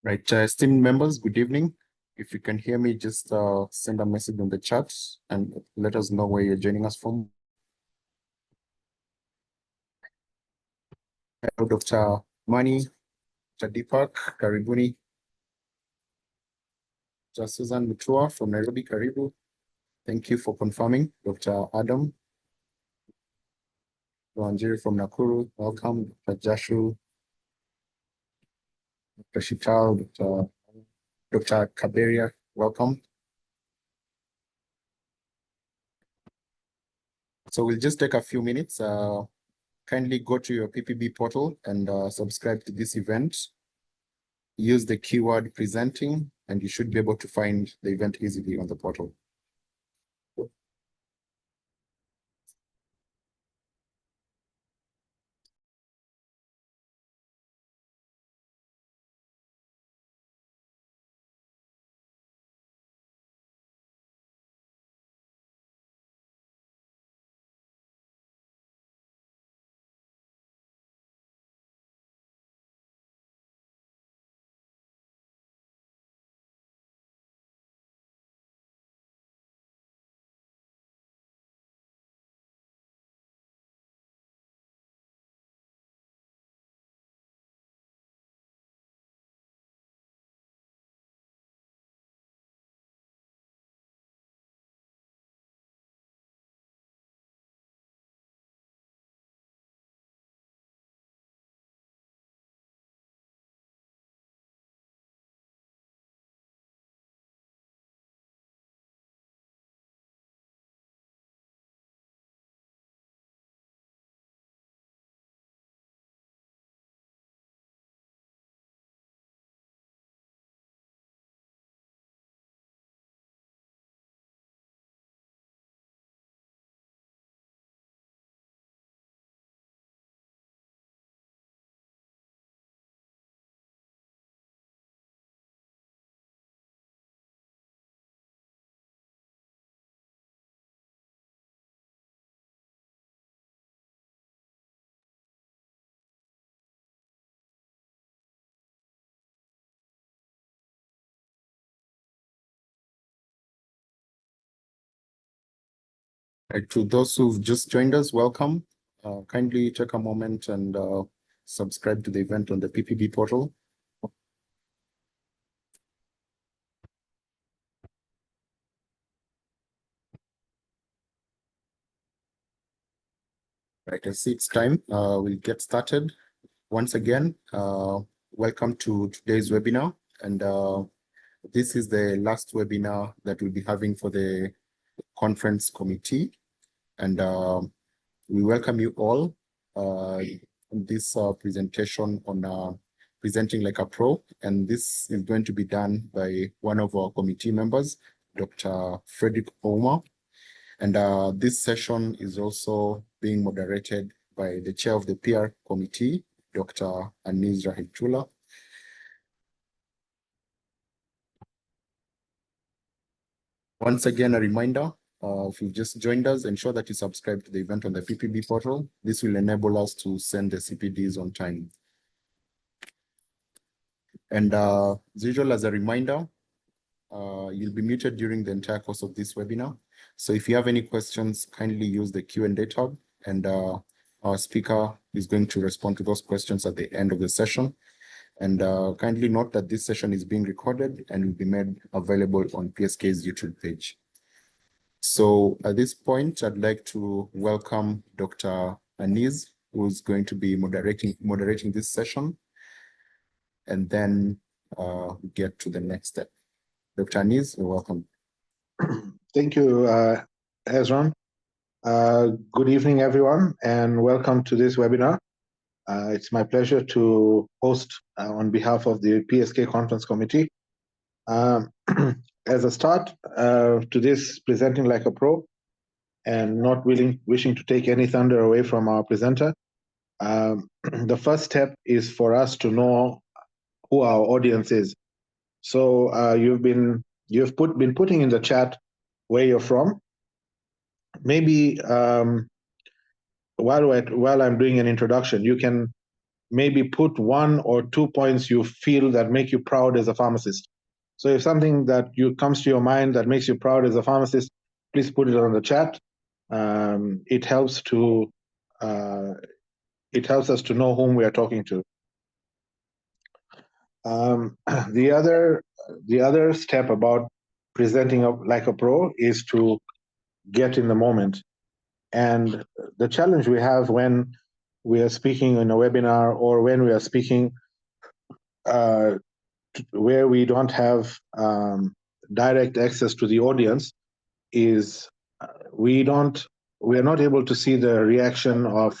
Right, esteemed members, good evening. If you can hear me, just send a message in the chat and let us know where you're joining us from. Hello, Dr. Mani, Dr. Deepak, Karibuni, Dr. Susan Mutua from Nairobi, Karibu. Thank you for confirming. Dr. Adam Wanjiri from Nakuru, welcome. Dr. Jashu, Dr. Shital, Dr. Kaberia, welcome. So we'll just take a few minutes. Kindly go to your PPB portal and subscribe to this event. Use the keyword presenting, and you should be able to find the event easily on the portal. To those who've just joined us, welcome. Kindly take a moment and subscribe to the event on the PPB portal. Right, I see it's time. We'll get started. Once again, welcome to today's webinar. And this is the last webinar that we'll be having for the conference committee. And we welcome you all in this presentation on presenting like a pro. And this is going to be done by one of our committee members, Dr. Frederick Ouma. And this session is also being moderated by the chair of the PR committee, Dr. Aniz Rahimtula. Once again, a reminder, if you've just joined us, ensure that you subscribe to the event on the PPB portal. This will enable us to send the CPDs on time. And as usual, as a reminder, you'll be muted during the entire course of this webinar. So if you have any questions, kindly use the Q&A tab, and our speaker is going to respond to those questions at the end of the session. And kindly note that this session is being recorded and will be made available on PSK's YouTube page. So at this point, I'd like to welcome Dr. Aniz, who's going to be moderating this session, and then get to the next step. Dr. Aniz, you're welcome. Thank you, Hezron. Good evening, everyone, and welcome to this webinar. It's my pleasure to host on behalf of the PSK Conference Committee. As a start to this presenting like a pro, and not wishing to take any thunder away from our presenter, the first step is for us to know who our audience is. So you've been putting in the chat where you're from. Maybe while I'm doing an introduction, you can maybe put 1 or 2 points you feel that make you proud as a pharmacist. So if something that comes to your mind that makes you proud as a pharmacist, please put it on the chat. It helps us to know whom we are talking to. The other step about presenting like a pro is to get in the moment. And the challenge we have when we are speaking in a webinar or when we are speaking where we don't have direct access to the audience is we are not able to see the reaction of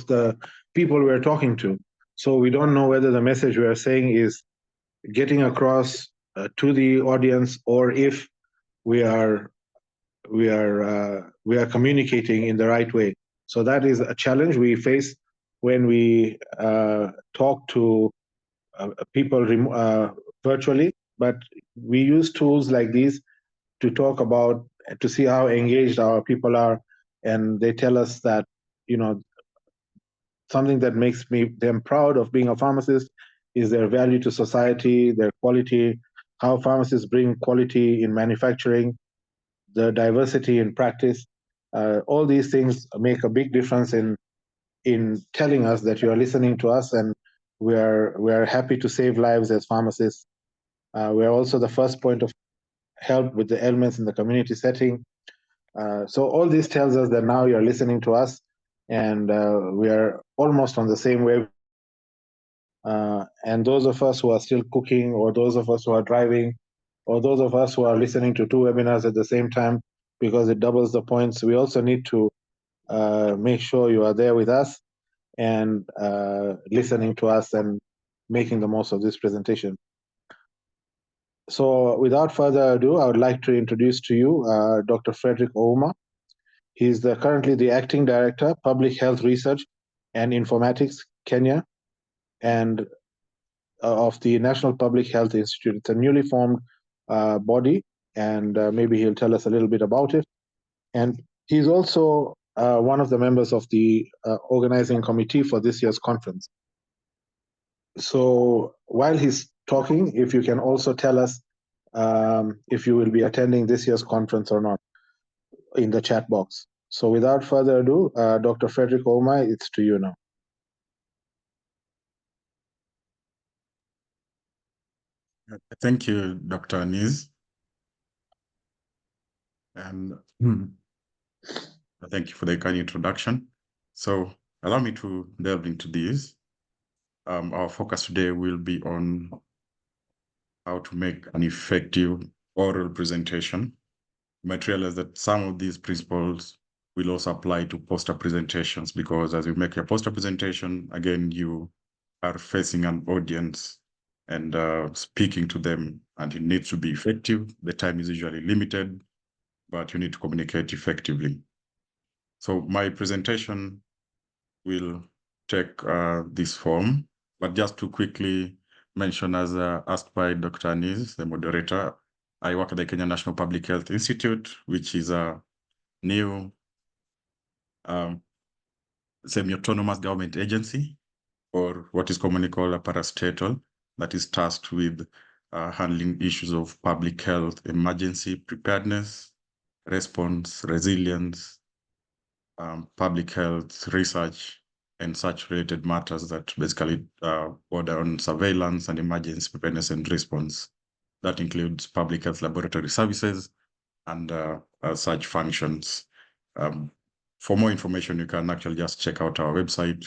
the people we are talking to. So we don't know whether the message we are saying is getting across to the audience, or if we are communicating in the right way. So that is a challenge we face when we talk to people virtually. But we use tools like these to see how engaged our people are, and they tell us that, something that makes them proud of being a pharmacist is their value to society, their quality, how pharmacists bring quality in manufacturing, the diversity in practice. All these things make a big difference in telling us that you are listening to us, and we are happy to save lives as pharmacists. We are also the first point of help with the ailments in the community setting. So all this tells us that now you're listening to us, and we are almost on the same wave. And those of us who are still cooking, or those of us who are driving, or those of us who are listening to 2 webinars at the same time, because it doubles the points, we also need to make sure you are there with us and listening to us and making the most of this presentation. So without further ado, I would like to introduce to you Dr. Frederick Ouma. He's currently the Acting Director, Public Health Research and Informatics, Kenya, and of the National Public Health Institute. It's a newly formed body, and maybe he'll tell us a little bit about it. And he's also one of the members of the organizing committee for this year's conference. So while he's talking, if you can also tell us if you will be attending this year's conference or not in the chat box. So without further ado, Dr. Frederick Ouma, it's to you now. Thank you, Dr. Anis. And thank you for the kind introduction. So allow me to delve into this. Our focus today will be on how to make an effective oral presentation. You might realize that some of these principles will also apply to poster presentations, because as you make your poster presentation, again, you are facing an audience and speaking to them, and it needs to be effective. The time is usually limited, but you need to communicate effectively. So my presentation will take this form, but just to quickly mention, as asked by Dr. Anis, the moderator, I work at the Kenya National Public Health Institute, which is a new semi-autonomous government agency, or what is commonly called a parastatal, that is tasked with handling issues of public health, emergency preparedness, response, resilience, public health research, and such related matters that basically border on surveillance and emergency preparedness and response. That includes public health laboratory services and such functions. For more information, you can actually just check out our website,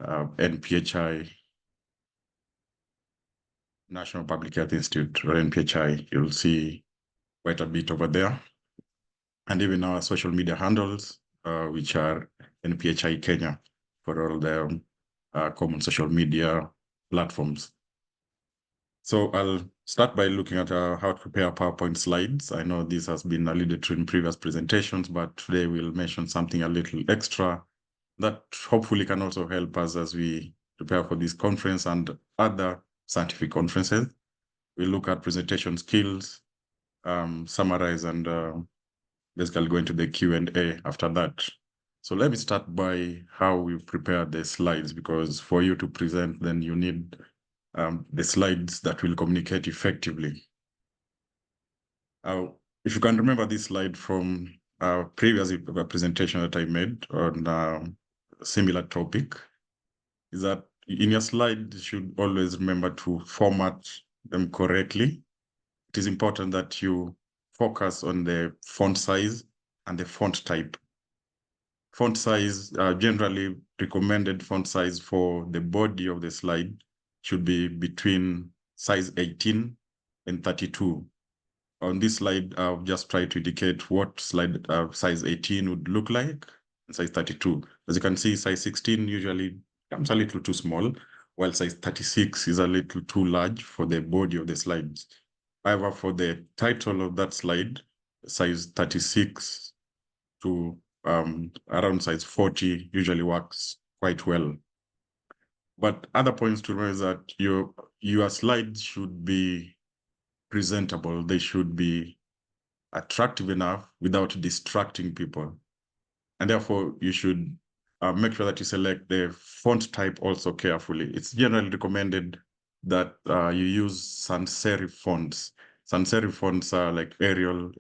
NPHI, National Public Health Institute, or NPHI. You'll see quite a bit over there. And even our social media handles, which are NPHI Kenya, for all the common social media platforms. So I'll start by looking at how to prepare PowerPoint slides. I know this has been alluded to in previous presentations, but today we'll mention something a little extra that hopefully can also help us as we prepare for this conference and other scientific conferences. We'll look at presentation skills, summarize, and basically go into the Q&A after that. So let me start by how we prepare the slides, because for you to present, then you need the slides that will communicate effectively. If you can remember this slide from a previous presentation that I made on a similar topic, is that in your slide, you should always remember to format them correctly. It is important that you focus on the font size and the font type. Font size, generally recommended font size for the body of the slide should be between size 18 and 32. On this slide, I've just tried to indicate what slide size 18 would look like, and size 32. As you can see, size 16 usually comes a little too small, while size 36 is a little too large for the body of the slides. However, for the title of that slide, size 36 to around size 40 usually works quite well. But other points to remember is that your slides should be presentable. They should be attractive enough without distracting people. And therefore, you should make sure that you select the font type also carefully. It's generally recommended that you use sans-serif fonts. Sans-serif fonts are like Arial,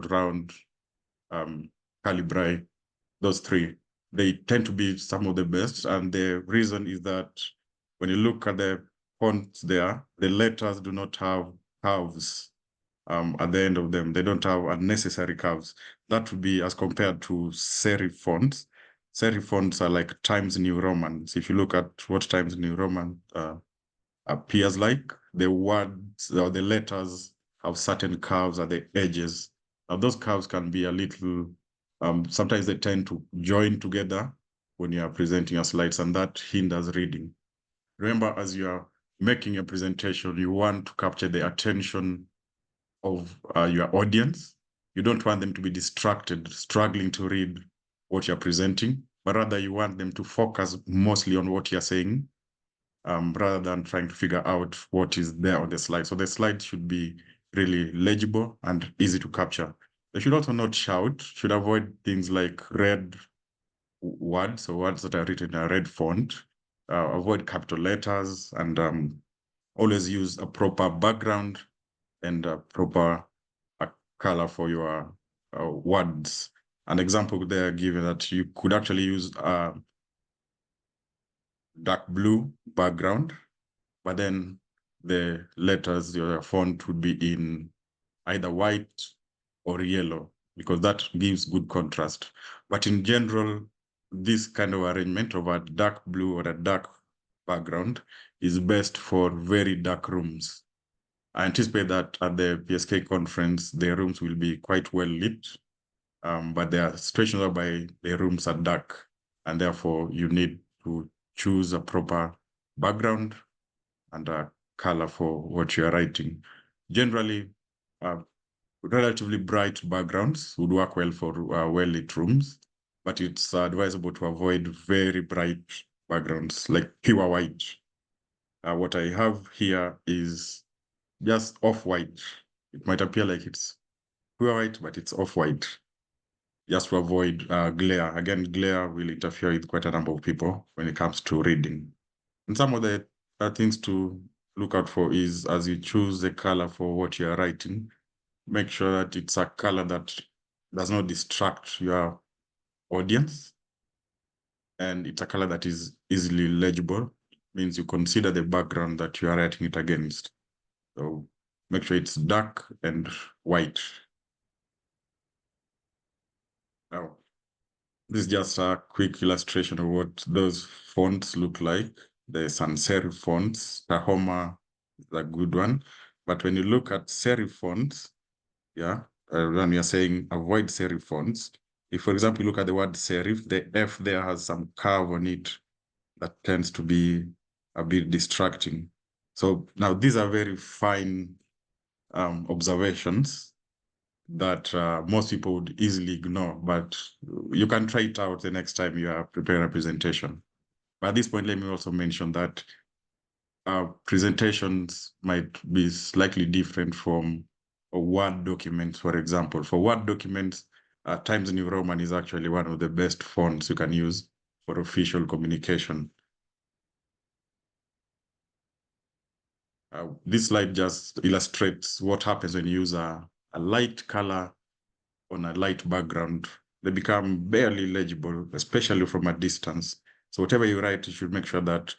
Round, Calibri, those three. They tend to be some of the best. And the reason is that when you look at the fonts there, the letters do not have curves at the end of them. They don't have unnecessary curves. That would be as compared to serif fonts. Serif fonts are like Times New Roman. So if you look at what Times New Roman appears like, the words or the letters have certain curves at the edges. Now those curves can be a little, sometimes they tend to join together when you are presenting your slides, and that hinders reading. Remember, as you are making a presentation, you want to capture the attention of your audience. You don't want them to be distracted, struggling to read what you're presenting, but rather you want them to focus mostly on what you're saying, rather than trying to figure out what is there on the slide. So the slide should be really legible and easy to capture. They should also not shout, should avoid things like red words or words that are written in a red font, avoid capital letters, and always use a proper background and a proper color for your words. An example there given that you could actually use a dark blue background, but then the letters, your font would be in either white or yellow, because that gives good contrast. But in general, this kind of arrangement of a dark blue or a dark background is best for very dark rooms. I anticipate that at the PSK conference, the rooms will be quite well lit, but there are situations whereby the rooms are dark, and therefore you need to choose a proper background and a color for what you are writing. Generally, relatively bright backgrounds would work well for well-lit rooms, but it's advisable to avoid very bright backgrounds like pure white. What I have here is just off-white. It might appear like it's pure white, but it's off-white, just to avoid glare. Again, glare will interfere with quite a number of people when it comes to reading. And some of the things to look out for is, as you choose the color for what you are writing, make sure that it's a color that does not distract your audience, and it's a color that is easily legible. Means you consider the background that you are writing it against. So make sure it's dark and white. Now, this is just a quick illustration of what those fonts look like. The sans serif fonts, Tahoma is a good one. But when you look at serif fonts, when you're saying avoid serif fonts, if, for example, you look at the word serif, the F there has some curve on it that tends to be a bit distracting. So now these are very fine observations that most people would easily ignore, but you can try it out the next time you are preparing a presentation. But at this point, let me also mention that presentations might be slightly different from a Word document, for example. For Word documents, Times New Roman is actually one of the best fonts you can use for official communication. This slide just illustrates what happens when you use a light color on a light background. They become barely legible, especially from a distance. So whatever you write, you should make sure that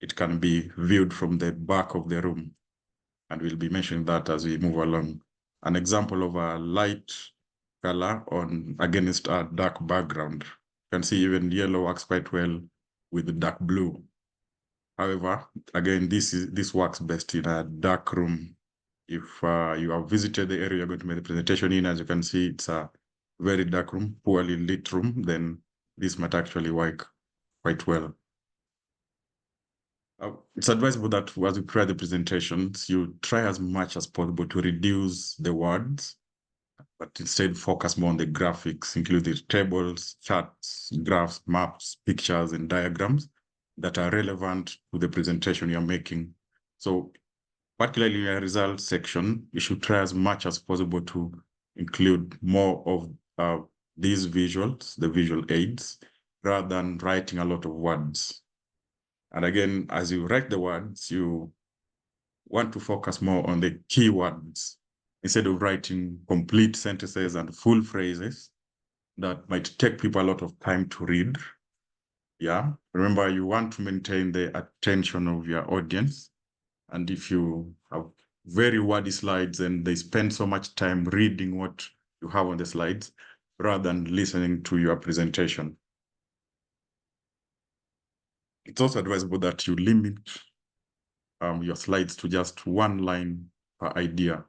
it can be viewed from the back of the room. And we'll be mentioning that as we move along. An example of a light color against a dark background. You can see even yellow works quite well with the dark blue. However, again, this works best in a dark room. If you have visited the area you're going to make the presentation in, as you can see, it's a very dark room, poorly lit room, then this might actually work quite well. It's advisable that as you prepare the presentations, you try as much as possible to reduce the words, but instead focus more on the graphics, including tables, charts, graphs, maps, pictures, and diagrams that are relevant to the presentation you're making. So particularly in your results section, you should try as much as possible to include more of these visuals, the visual aids, rather than writing a lot of words. And again, as you write the words, you want to focus more on the keywords instead of writing complete sentences and full phrases that might take people a lot of time to read. Yeah, remember, you want to maintain the attention of your audience. And if you have very wordy slides and they spend so much time reading what you have on the slides rather than listening to your presentation. It's also advisable that you limit your slides to just one line per idea.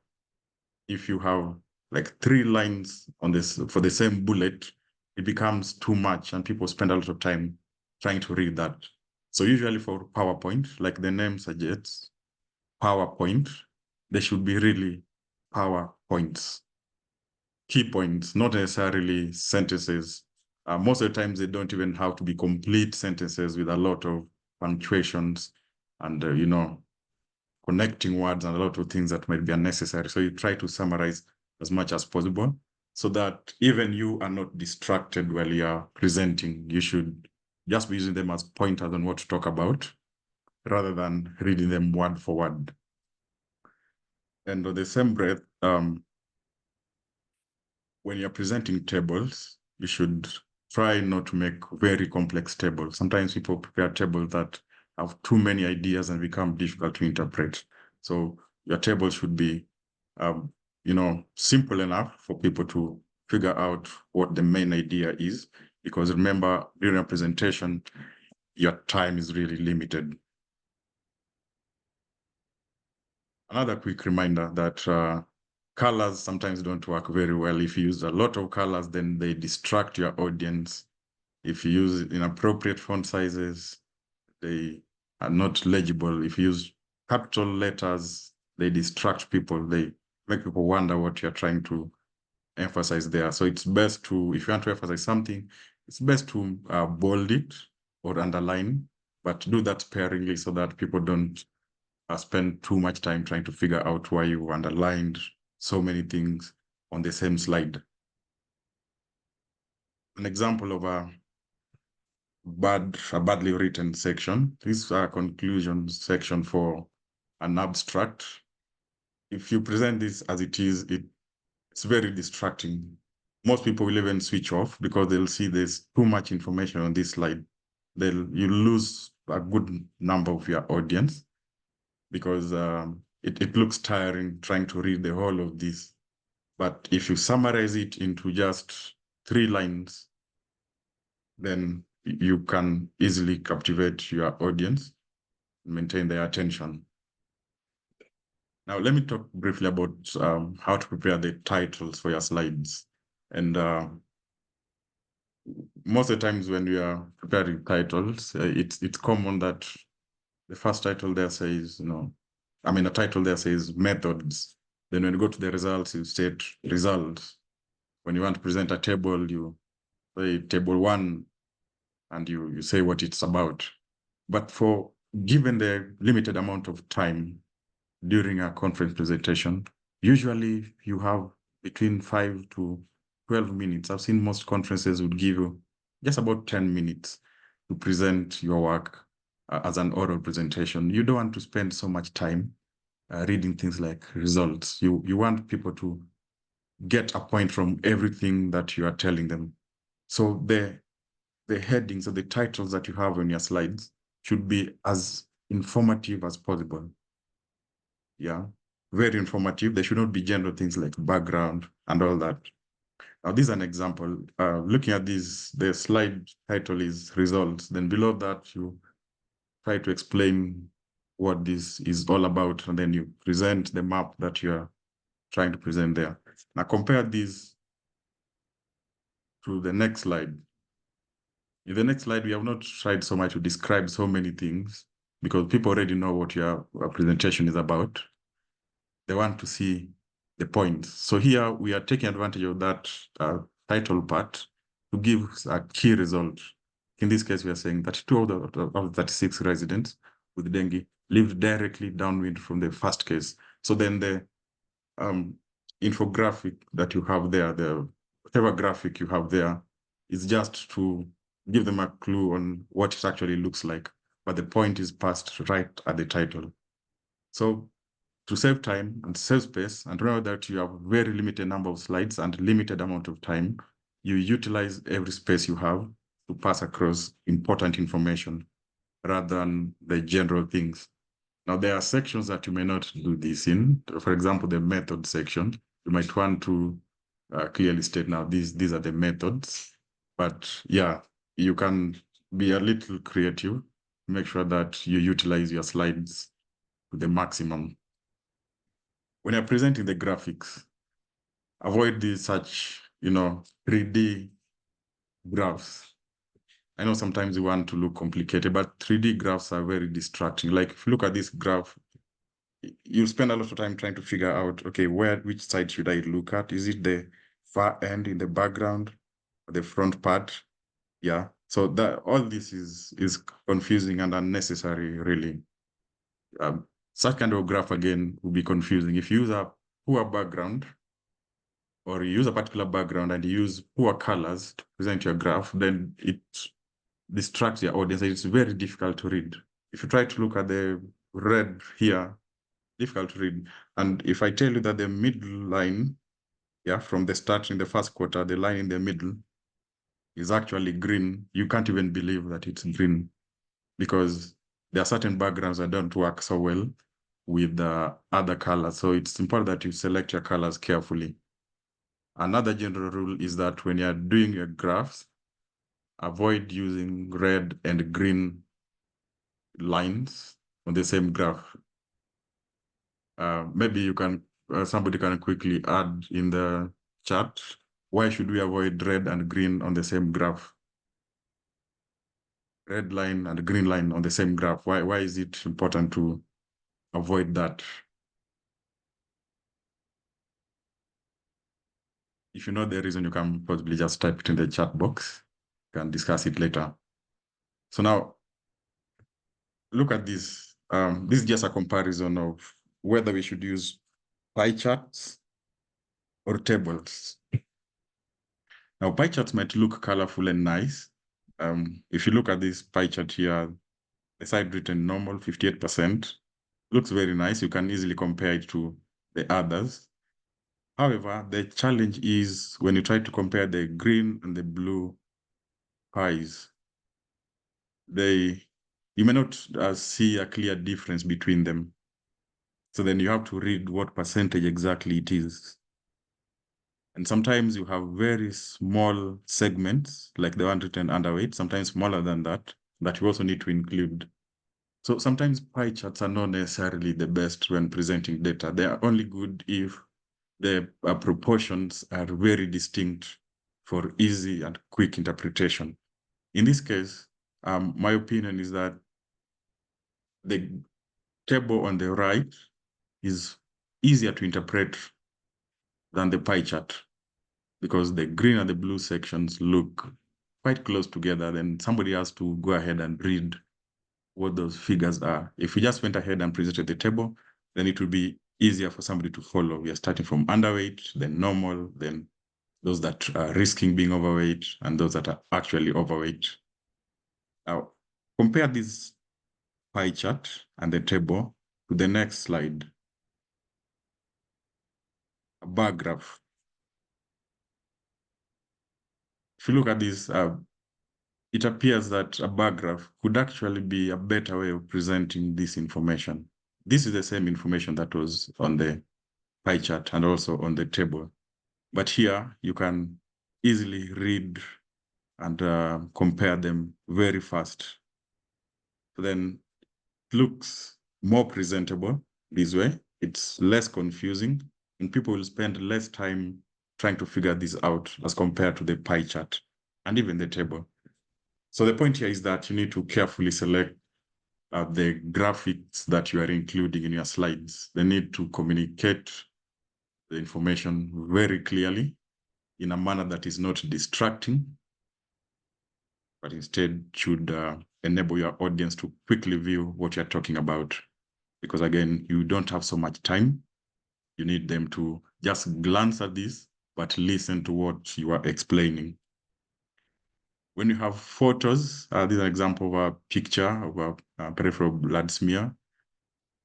If you have like 3 lines on this for the same bullet, it becomes too much and people spend a lot of time trying to read that. So usually for PowerPoint, like the name suggests, PowerPoint, they should be really PowerPoints, key points, not necessarily sentences. Most of the times they don't even have to be complete sentences with a lot of punctuations and, connecting words and a lot of things that might be unnecessary. So you try to summarize as much as possible so that even you are not distracted while you are presenting. You should just be using them as pointers on what to talk about rather than reading them word for word. And on the same breath, when you're presenting tables, you should try not to make very complex tables. Sometimes people prepare tables that have too many ideas and become difficult to interpret. So your table should be, simple enough for people to figure out what the main idea is. Because remember, during a presentation, your time is really limited. Another quick reminder that colors sometimes don't work very well. If you use a lot of colors, then they distract your audience. If you use inappropriate font sizes, they are not legible. If you use capital letters, they distract people. They make people wonder what you're trying to emphasize there. So it's best to, if you want to emphasize something, it's best to bold it or underline, but do that sparingly so that people don't spend too much time trying to figure out why you underlined so many things on the same slide. An example of a badly written section. This is a conclusion section for an abstract. If you present this as it is, it's very distracting. Most people will even switch off because they'll see there's too much information on this slide. You lose a good number of your audience because it looks tiring trying to read the whole of this. But if you summarize it into just 3 lines, then you can easily captivate your audience and maintain their attention. Now, let me talk briefly about how to prepare the titles for your slides. And most of the times when we are preparing titles, it's common that the first title there says, a title there says methods. Then when you go to the results, you state results. When you want to present a table, you say table 1, and you say what it's about. But given the limited amount of time during a conference presentation, usually you have between 5 to 12 minutes. I've seen most conferences would give you just about 10 minutes to present your work as an oral presentation. You don't want to spend so much time reading things like results. You want people to get a point from everything that you are telling them. So the headings or the titles that you have on your slides should be as informative as possible. Yeah, very informative. They should not be general things like background and all that. Now, this is an example. Looking at this, the slide title is results. Then below that, you try to explain what this is all about, and then you present the map that you're trying to present there. Now, compare this to the next slide. In the next slide, we have not tried so much to describe so many things because people already know what your presentation is about. They want to see the points. So here we are taking advantage of that title part to give a key result. In this case, we are saying that 2 of the 36 residents with dengue lived directly downwind from the first case. So then the infographic that you have there, the whatever graphic you have there, is just to give them a clue on what it actually looks like. But the point is passed right at the title. So to save time and save space, and remember that you have a very limited number of slides and limited amount of time, you utilize every space you have to pass across important information rather than the general things. Now, there are sections that you may not do this in. For example, the method section, you might want to clearly state now, these are the methods. But yeah, you can be a little creative, make sure that you utilize your slides to the maximum. When you're presenting the graphics, avoid these such, 3D graphs. I know sometimes you want to look complicated, but 3D graphs are very distracting. Like if you look at this graph, you'll spend a lot of time trying to figure out, okay, which side should I look at? Is it the far end in the background or the front part? Yeah. So that all this is confusing and unnecessary, really. Such kind of graph again will be confusing. If you use a poor background or you use a particular background and you use poor colors to present your graph, then it distracts your audience. It's very difficult to read. If you try to look at the red here, difficult to read. And if I tell you that the middle line, from the start in the first quarter, the line in the middle is actually green, you can't even believe that it's green because there are certain backgrounds that don't work so well with the other colors. So it's important that you select your colors carefully. Another general rule is that when you're doing your graphs, avoid using red and green lines on the same graph. Maybe you can, somebody can quickly add in the chat, why should we avoid red and green on the same graph? Red line and green line on the same graph. Why is it important to avoid that? If you know the reason, you can possibly just type it in the chat box. You can discuss it later. So now, look at this. This is just a comparison of whether we should use pie charts or tables. Now, pie charts might look colorful and nice. If you look at this pie chart here, the side written normal, 58%, looks very nice. You can easily compare it to the others. However, the challenge is when you try to compare the green and the blue pies, you may not see a clear difference between them. So then you have to read what percentage exactly it is. And sometimes you have very small segments, like the one written underweight, sometimes smaller than that you also need to include. So sometimes pie charts are not necessarily the best when presenting data. They are only good if the proportions are very distinct for easy and quick interpretation. In this case, my opinion is that the table on the right is easier to interpret than the pie chart because the green and the blue sections look quite close together. Then somebody has to go ahead and read what those figures are. If we just went ahead and presented the table, then it would be easier for somebody to follow. We are starting from underweight, then normal, then those that are risking being overweight, and those that are actually overweight. Now, compare this pie chart and the table to the next slide, a bar graph. If you look at this, it appears that a bar graph could actually be a better way of presenting this information. This is the same information that was on the pie chart and also on the table. But here you can easily read and compare them very fast. So then it looks more presentable this way. It's less confusing, and people will spend less time trying to figure this out as compared to the pie chart and even the table. So the point here is that you need to carefully select the graphics that you are including in your slides. They need to communicate the information very clearly in a manner that is not distracting, but instead should enable your audience to quickly view what you're talking about. Because again, you don't have so much time. You need them to just glance at this, but listen to what you are explaining. When you have photos, this is an example of a picture of a peripheral blood smear.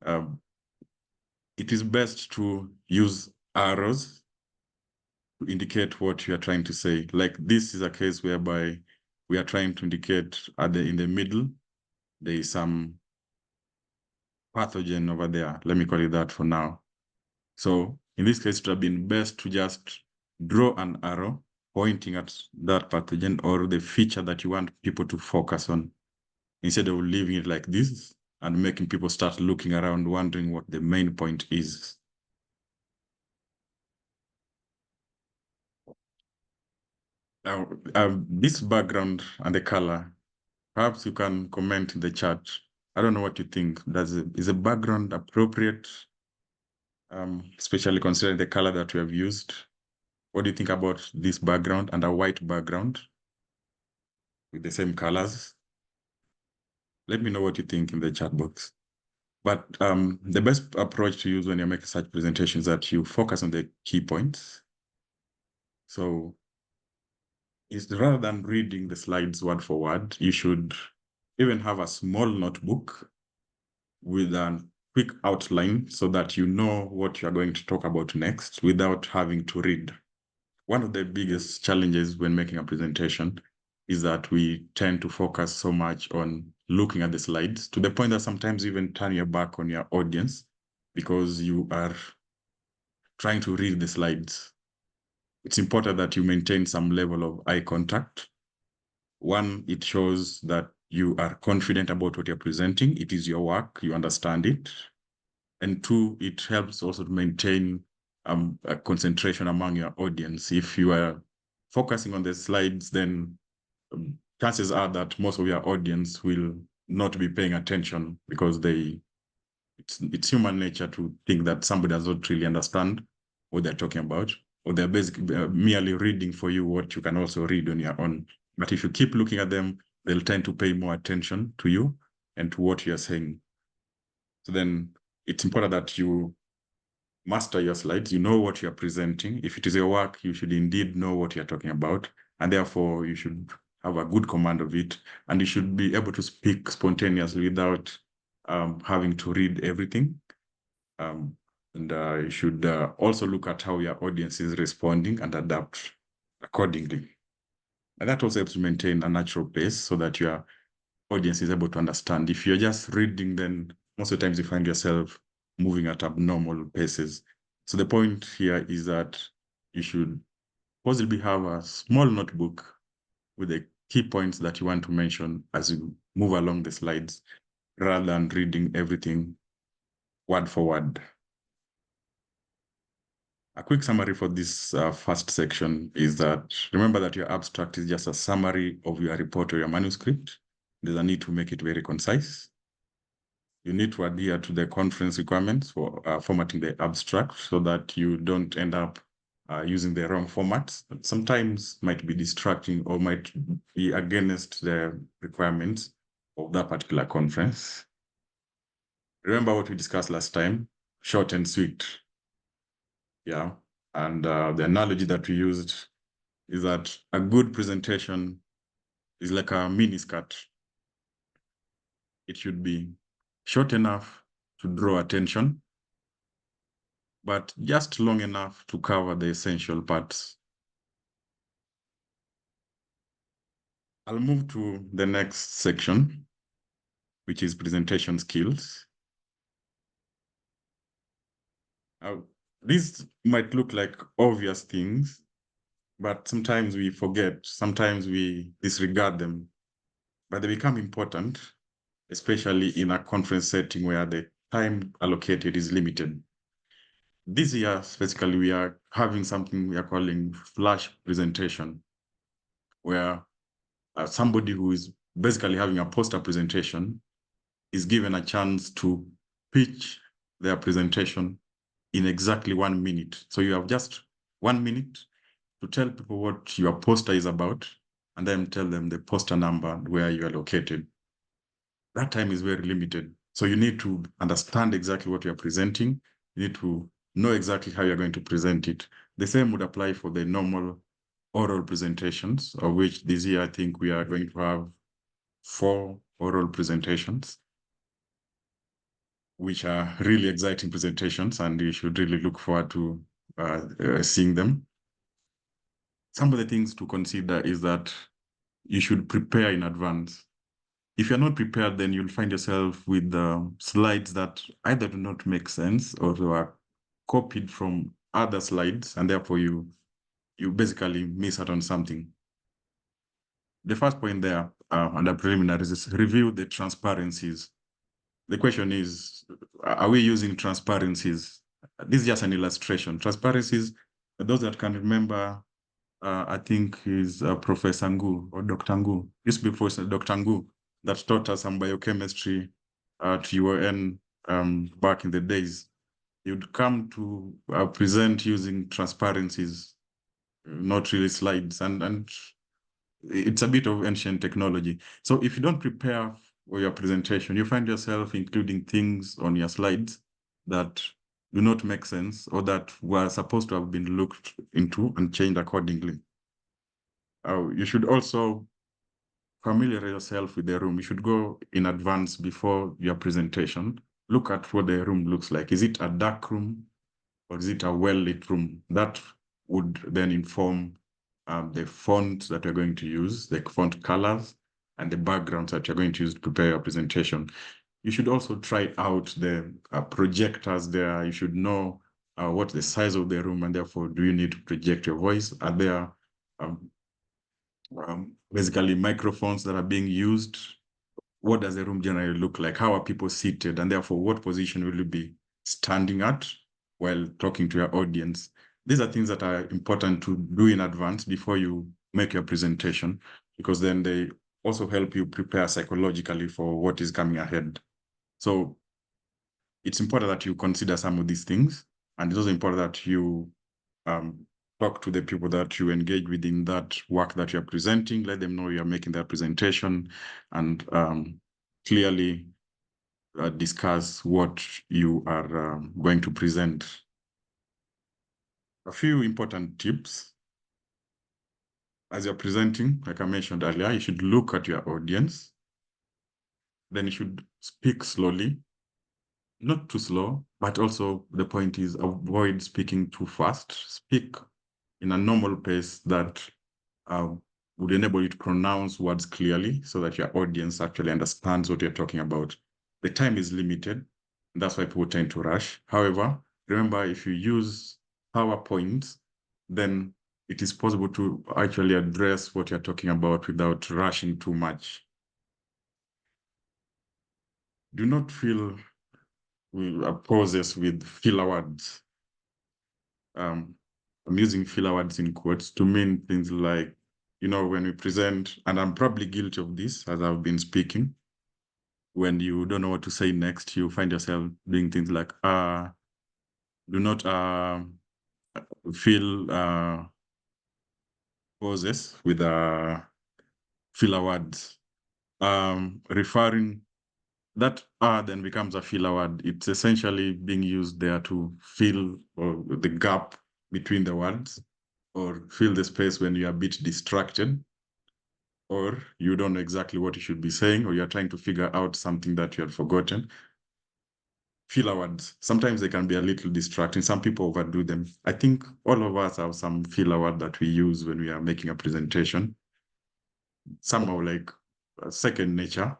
It is best to use arrows to indicate what you are trying to say. Like this is a case whereby we are trying to indicate in the middle, there is some pathogen over there. Let me call it that for now. So in this case, it would have been best to just draw an arrow pointing at that pathogen or the feature that you want people to focus on, instead of leaving it like this and making people start looking around, wondering what the main point is. Now, this background and the color, perhaps you can comment in the chat. I don't know what you think. Is the background appropriate, especially considering the color that we have used? What do you think about this background and a white background with the same colors? Let me know what you think in the chat box. But the best approach to use when you're making such presentations is that you focus on the key points. So rather than reading the slides word for word, you should even have a small notebook with a quick outline so that you know what you're going to talk about next without having to read. One of the biggest challenges when making a presentation is that we tend to focus so much on looking at the slides to the point that sometimes you even turn your back on your audience because you are trying to read the slides. It's important that you maintain some level of eye contact. One, it shows that you are confident about what you're presenting. It is your work, you understand it. And two, it helps also to maintain a concentration among your audience. If you are focusing on the slides, then chances are that most of your audience will not be paying attention because it's human nature to think that somebody does not really understand what they're talking about, or they're basically merely reading for you what you can also read on your own. But if you keep looking at them, they'll tend to pay more attention to you and to what you're saying. So then it's important that you master your slides. You know what you're presenting. If it is your work, you should indeed know what you're talking about. And therefore, you should have a good command of it. And you should be able to speak spontaneously without having to read everything. You should also look at how your audience is responding and adapt accordingly. And that also helps to maintain a natural pace so that your audience is able to understand. If you're just reading, then most of the times you find yourself moving at abnormal paces. So the point here is that you should possibly have a small notebook with the key points that you want to mention as you move along the slides, rather than reading everything word for word. A quick summary for this first section is that remember that your abstract is just a summary of your report or your manuscript. There's a need to make it very concise. You need to adhere to the conference requirements for formatting the abstract so that you don't end up using the wrong format. That sometimes might be distracting or might be against the requirements of that particular conference. Remember what we discussed last time, short and sweet. Yeah, and the analogy that we used is that a good presentation is like a mini skirt. It should be short enough to draw attention, but just long enough to cover the essential parts. I'll move to the next section, which is presentation skills. These might look like obvious things, but sometimes we forget, sometimes we disregard them, but they become important, especially in a conference setting where the time allocated is limited. This year, specifically, we are having something we are calling flash presentation, where somebody who is basically having a poster presentation is given a chance to pitch their presentation in exactly 1 minute. So you have just 1 minute to tell people what your poster is about, and then tell them the poster number where you are located. That time is very limited. So you need to understand exactly what you're presenting. You need to know exactly how you're going to present it. The same would apply for the normal oral presentations, of which this year I think we are going to have 4 oral presentations, which are really exciting presentations, and you should really look forward to seeing them. Some of the things to consider is that you should prepare in advance. If you're not prepared, then you'll find yourself with slides that either do not make sense or they are copied from other slides, and therefore you basically miss out on something. The first point there under preliminaries is review the transparencies. The question is, are we using transparencies? This is just an illustration. Transparencies, those that can remember, I think is Professor Ngu or Dr. Ngu. Used to be Professor Dr. Ngu that taught us some biochemistry at UON back in the days. You'd come to present using transparencies, not really slides, and it's a bit of ancient technology. So if you don't prepare for your presentation, you find yourself including things on your slides that do not make sense or that were supposed to have been looked into and changed accordingly. You should also familiarize yourself with the room. You should go in advance before your presentation. Look at what the room looks like. Is it a dark room or is it a well-lit room? That would then inform the font that you're going to use, the font colors, and the backgrounds that you're going to use to prepare your presentation. You should also try out the projectors there. You should know what's the size of the room, and therefore, do you need to project your voice? Are there basically microphones that are being used? What does the room generally look like? How are people seated? And therefore, what position will you be standing at while talking to your audience? These are things that are important to do in advance before you make your presentation, because then they also help you prepare psychologically for what is coming ahead. So it's important that you consider some of these things, and it's also important that you talk to the people that you engage with in that work that you're presenting, let them know you're making that presentation, and clearly discuss what you are going to present. A few important tips. As you're presenting, like I mentioned earlier, you should look at your audience. Then you should speak slowly, not too slow, but also the point is avoid speaking too fast. Speak in a normal pace that would enable you to pronounce words clearly so that your audience actually understands what you're talking about. The time is limited. That's why people tend to rush. However, remember, if you use PowerPoint, then it is possible to actually address what you're talking about without rushing too much. Do not fill pauses with filler words. I'm using filler words in quotes to mean things like, when we present, and I'm probably guilty of this as I've been speaking, when you don't know what to say next, you find yourself doing things like, do not fill pauses with filler words. Referring, that then becomes a filler word. It's essentially being used there to fill the gap between the words. or fill the space when you're a bit distracted, or you don't know exactly what you should be saying, or you're trying to figure out something that you had forgotten. Filler words, sometimes they can be a little distracting. Some people overdo them. I think all of us have some filler word that we use when we are making a presentation. Somehow like second nature,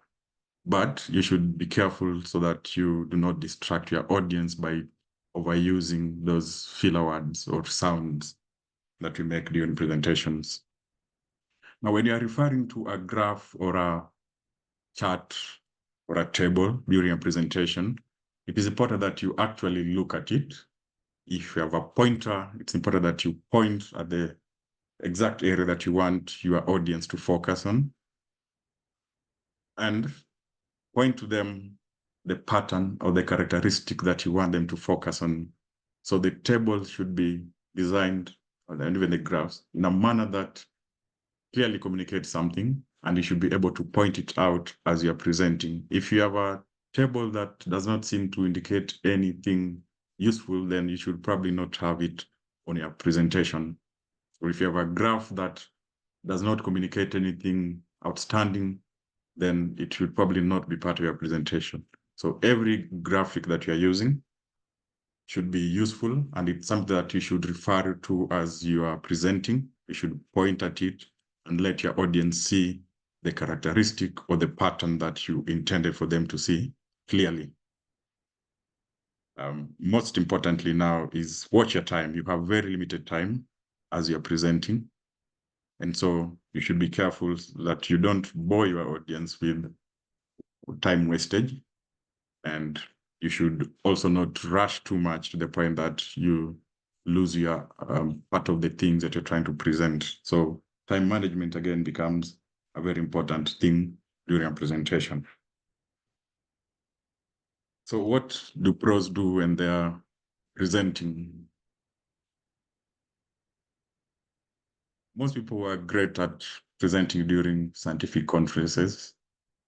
but you should be careful so that you do not distract your audience by overusing those filler words or sounds that we make during presentations. Now, when you are referring to a graph or a chart or a table during a presentation, it is important that you actually look at it. If you have a pointer, it's important that you point at the exact area that you want your audience to focus on, and point to them the pattern or the characteristic that you want them to focus on. So the table should be designed, and even the graphs, in a manner that clearly communicates something, and you should be able to point it out as you're presenting. If you have a table that does not seem to indicate anything useful, then you should probably not have it on your presentation. Or if you have a graph that does not communicate anything outstanding, then it should probably not be part of your presentation. So every graphic that you're using should be useful, and it's something that you should refer to as you are presenting. You should point at it and let your audience see the characteristic or the pattern that you intended for them to see clearly. Most importantly now is watch your time. You have very limited time as you're presenting. And so you should be careful that you don't bore your audience with time wastage. And you should also not rush too much to the point that you lose your part of the things that you're trying to present. So time management, again, becomes a very important thing during a presentation. So what do pros do when they are presenting? Most people are great at presenting during scientific conferences,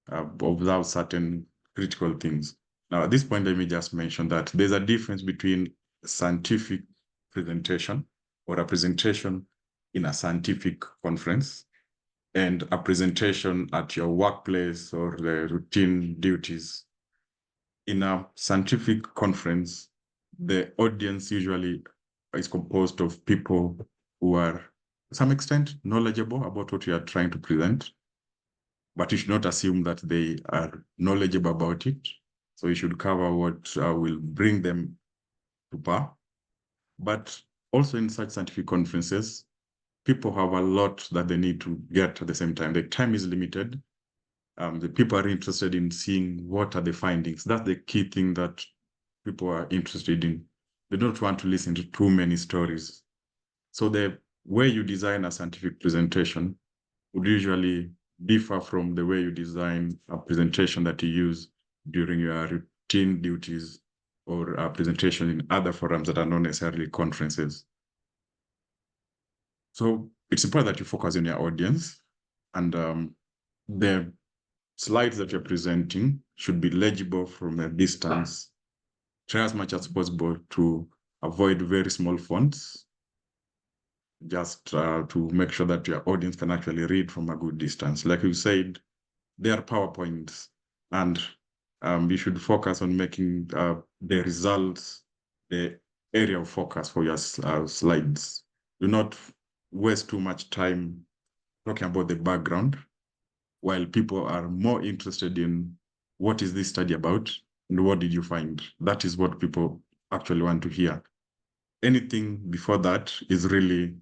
observe certain critical things. Now, at this point, let me just mention that there's a difference between a scientific presentation or a presentation in a scientific conference and a presentation at your workplace or the routine duties. In a scientific conference, the audience usually is composed of people who are, to some extent, knowledgeable about what you are trying to present, but you should not assume that they are knowledgeable about it. So you should cover what will bring them to par. But also in such scientific conferences, people have a lot that they need to get at the same time. The time is limited. The people are interested in seeing what are the findings. That's the key thing that people are interested in. They don't want to listen to too many stories. So the way you design a scientific presentation would usually differ from the way you design a presentation that you use during your routine duties or a presentation in other forums that are not necessarily conferences. So it's important that you focus on your audience, and the slides that you're presenting should be legible from a distance. Try as much as possible to avoid very small fonts, just to make sure that your audience can actually read from a good distance. Like you said, they are PowerPoints, and you should focus on making the results the area of focus for your slides. Do not waste too much time talking about the background, while people are more interested in what is this study about and what did you find. That is what people actually want to hear. Anything before that is really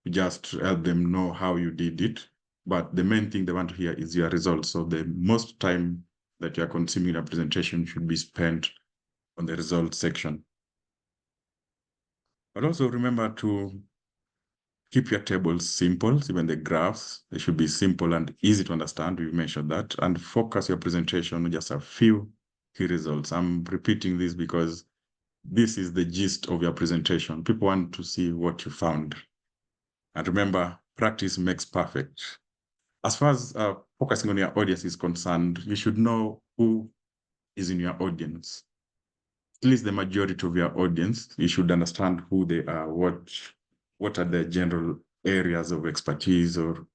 just to help them know how you did it. But the main thing they want to hear is your results. So the most time that you are consuming a presentation should be spent on the results section. But also remember to keep your tables simple. Even the graphs, they should be simple and easy to understand. We mentioned that. And focus your presentation on just a few key results. I'm repeating this because this is the gist of your presentation. People want to see what you found. And remember, practice makes perfect. As far as focusing on your audience is concerned, you should know who is in your audience. At least the majority of your audience, you should understand who they are, what what are their general areas of expertise or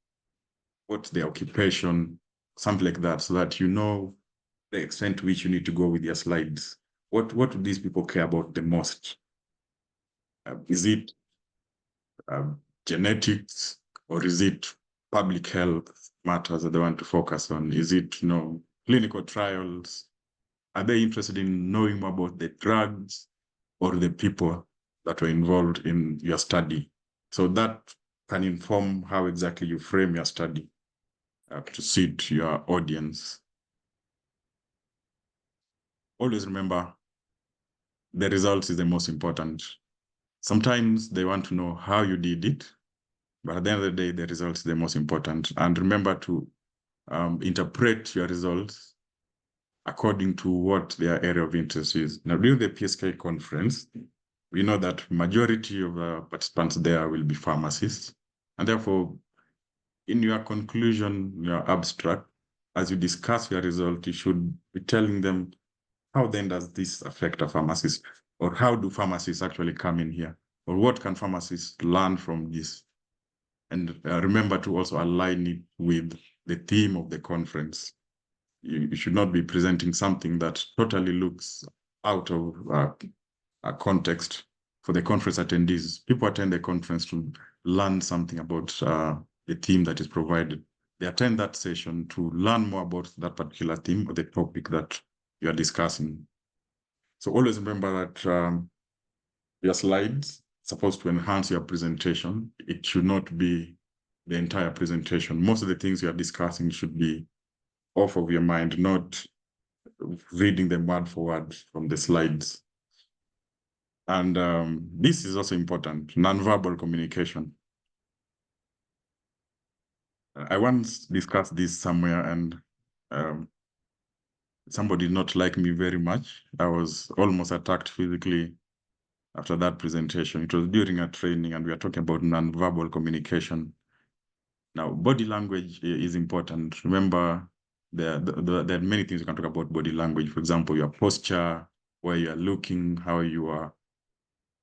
what's their occupation, something like that, so that you know the extent to which you need to go with your slides. What do these people care about the most? Is it genetics, or is it public health matters that they want to focus on? Is it, clinical trials? Are they interested in knowing more about the drugs or the people that were involved in your study? So that can inform how exactly you frame your study to suit your audience. Always remember, the results is the most important. Sometimes they want to know how you did it, but at the end of the day, the results is the most important. And remember to interpret your results according to what their area of interest is. Now, during the PSK conference, we know that majority of participants there will be pharmacists. And therefore, in your conclusion, your abstract, as you discuss your result, you should be telling them, how then does this affect a pharmacist? Or how do pharmacists actually come in here? Or what can pharmacists learn from this? And remember to also align it with the theme of the conference. You should not be presenting something that totally looks out of a context for the conference attendees. People attend the conference to learn something about the theme that is provided. They attend that session to learn more about that particular theme or the topic that you are discussing. So always remember that your slides are supposed to enhance your presentation. It should not be the entire presentation. Most of the things you are discussing should be off of your mind, not reading them word for word from the slides. And this is also important, nonverbal communication. I once discussed this somewhere, and somebody did not like me very much. I was almost attacked physically after that presentation. It was during a training, and we are talking about nonverbal communication. Now, body language is important. Remember, there are many things you can talk about body language. For example, your posture, where you are looking, how you are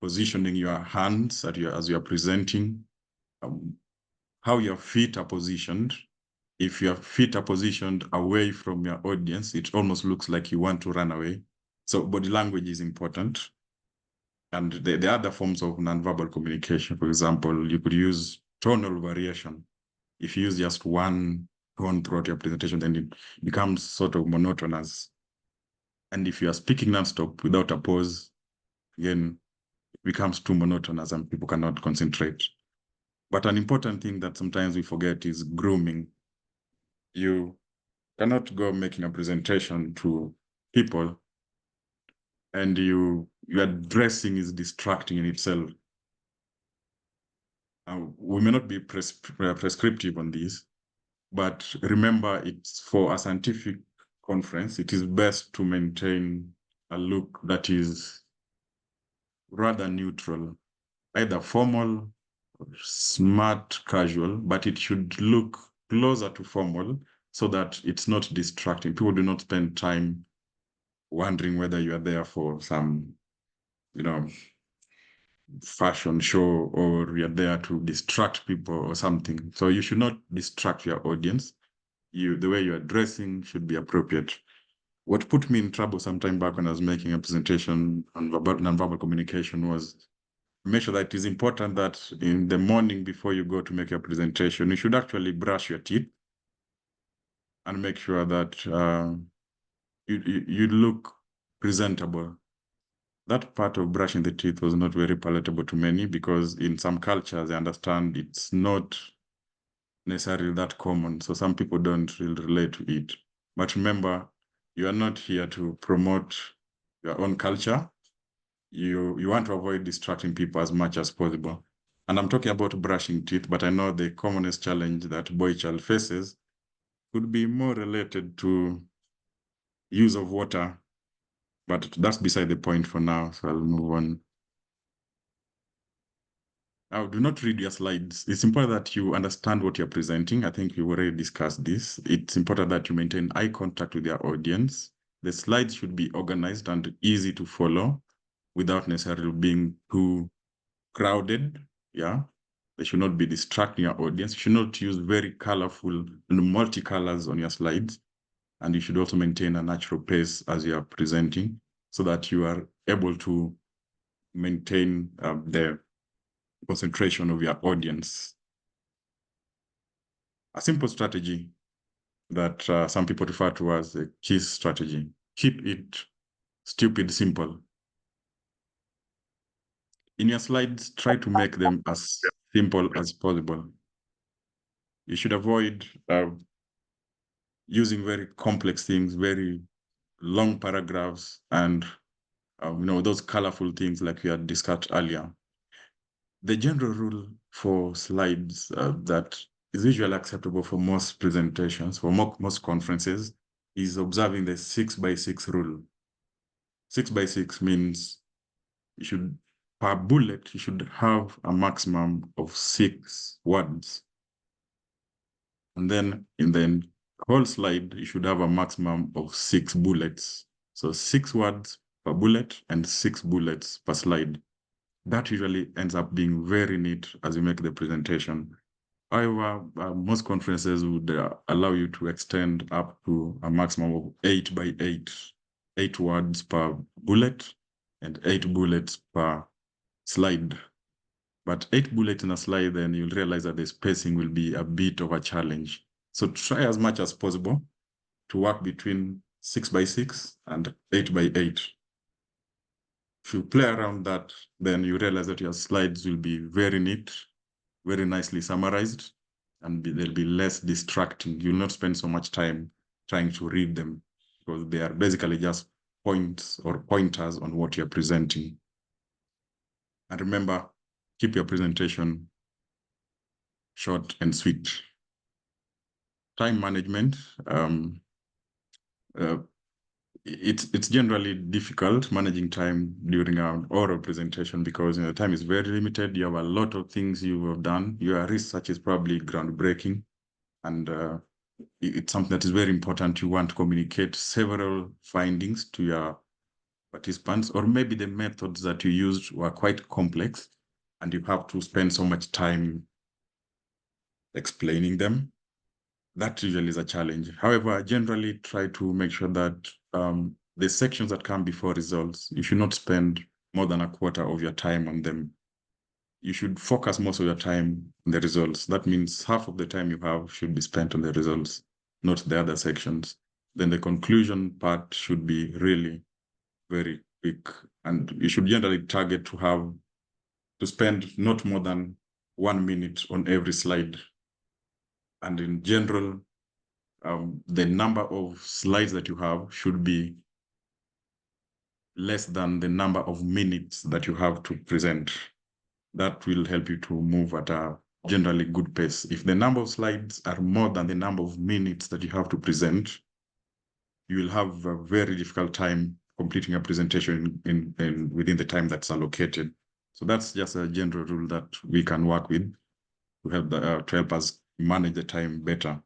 positioning your hands as you are presenting, how your feet are positioned. If your feet are positioned away from your audience, it almost looks like you want to run away. So body language is important. And the other forms of nonverbal communication, for example, you could use tonal variation. If you use just one tone throughout your presentation, then it becomes sort of monotonous. And if you are speaking nonstop without a pause, again, it becomes too monotonous and people cannot concentrate. But an important thing that sometimes we forget is grooming. You cannot go making a presentation to people and your dressing is distracting in itself. We may not be prescriptive on this, but remember, it's for a scientific conference. It is best to maintain a look that is rather neutral, either formal, or smart, casual, but it should look closer to formal so that it's not distracting. People do not spend time wondering whether you are there for some, fashion show or you're there to distract people or something. So you should not distract your audience. The way you are dressing should be appropriate. What put me in trouble some time back when I was making a presentation on nonverbal communication was make sure that it is important that in the morning before you go to make your presentation, you should actually brush your teeth and make sure that you look presentable. That part of brushing the teeth was not very palatable to many because in some cultures, I understand it's not necessarily that common. So some people don't really relate to it. But remember, you are not here to promote your own culture. You want to avoid distracting people as much as possible. And I'm talking about brushing teeth, but I know the commonest challenge that boy child faces could be more related to use of water. But that's beside the point for now, so I'll move on. Now, do not read your slides. It's important that you understand what you're presenting. I think we've already discussed this. It's important that you maintain eye contact with your audience. The slides should be organized and easy to follow without necessarily being too crowded. Yeah, they should not be distracting your audience. You should not use very colorful and multicolors on your slides. And you should also maintain a natural pace as you are presenting so that you are able to maintain the concentration of your audience. A simple strategy that some people refer to as a KISS strategy. Keep it stupid simple. In your slides, try to make them as simple as possible. You should avoid using very complex things, very long paragraphs, and those colorful things like we had discussed earlier. The general rule for slides that is usually acceptable for most presentations, for most conferences, is observing the 6x6 rule. 6x6 means you should, per bullet, you should have a maximum of 6 words. And then in the whole slide, you should have a maximum of 6 bullets. So 6 words per bullet and 6 bullets per slide. That usually ends up being very neat as you make the presentation. However, most conferences would allow you to extend up to a maximum of 8x8, 8 words per bullet and 8 bullets per slide. But 8 bullets in a slide, then you'll realize that the spacing will be a bit of a challenge. So try as much as possible to work between 6x6 and 8x8. If you play around that, then you realize that your slides will be very neat, very nicely summarized, and they'll be less distracting. You'll not spend so much time trying to read them because they are basically just points or pointers on what you're presenting. And remember, keep your presentation short and sweet. Time management. It's generally difficult managing time during an oral presentation because time is very limited. You have a lot of things you have done. Your research is probably groundbreaking, and it's something that is very important. You want to communicate several findings to your participants, or maybe the methods that you used were quite complex, and you have to spend so much time explaining them. That usually is a challenge. However, I generally try to make sure that the sections that come before results, you should not spend more than a quarter of your time on them. You should focus most of your time on the results. That means half of the time you have should be spent on the results, not the other sections. Then the conclusion part should be really very quick. And you should generally target to spend not more than 1 minute on every slide. And in general, the number of slides that you have should be less than the number of minutes that you have to present. That will help you to move at a generally good pace. If the number of slides are more than the number of minutes that you have to present, you will have a very difficult time completing a presentation within the time that's allocated. So that's just a general rule that we can work with to help us manage the time better.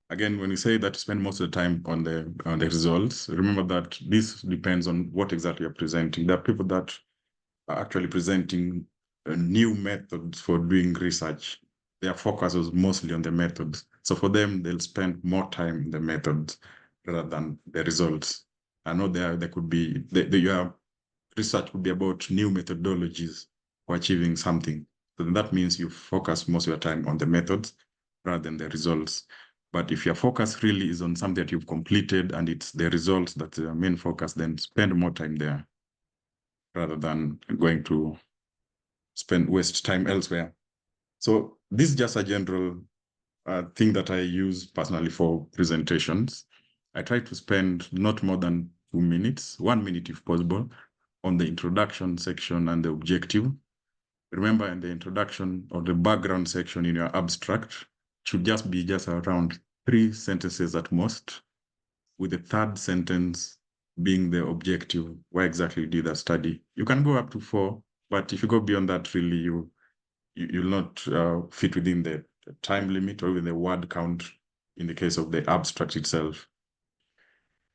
Again, when you say that you spend most of the time on the results, remember that this depends on what exactly you're presenting. There are people that are actually presenting new methods for doing research. Their focus is mostly on the methods. So for them, they'll spend more time in the methods rather than the results. I know there could be, your research could be about new methodologies for achieving something. So that means you focus most of your time on the methods rather than the results. But if your focus really is on something that you've completed and it's the results that's the main focus, then spend more time there rather than going to waste time elsewhere. So this is just a general thing that I use personally for presentations. I try to spend not more than 2 minutes, 1 minute if possible, on the introduction section and the objective. Remember, in the introduction or the background section in your abstract, should just be around 3 sentences at most, with the third sentence being the objective, why exactly you did that study. You can go up to 4, but if you go beyond that, really, you'll not fit within the time limit or even the word count in the case of the abstract itself.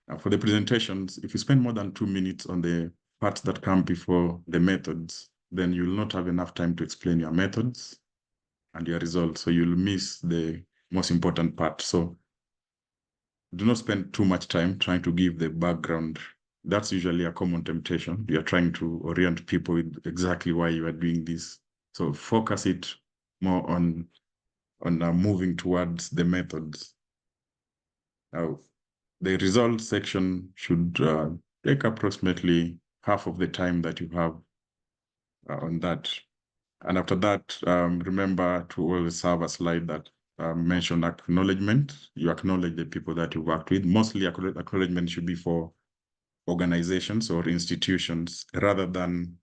Now, for the presentations, if you spend more than 2 minutes on the parts that come before the methods, then you'll not have enough time to explain your methods and your results. So you'll miss the most important part. So do not spend too much time trying to give the background. That's usually a common temptation. You're trying to orient people with exactly why you are doing this. So focus it more on moving towards the methods. Now, the results section should take approximately half of the time that you have on that. And after that, remember to always have a slide that mention acknowledgement. You acknowledge the people that you worked with. Mostly acknowledgement should be for organizations or institutions rather than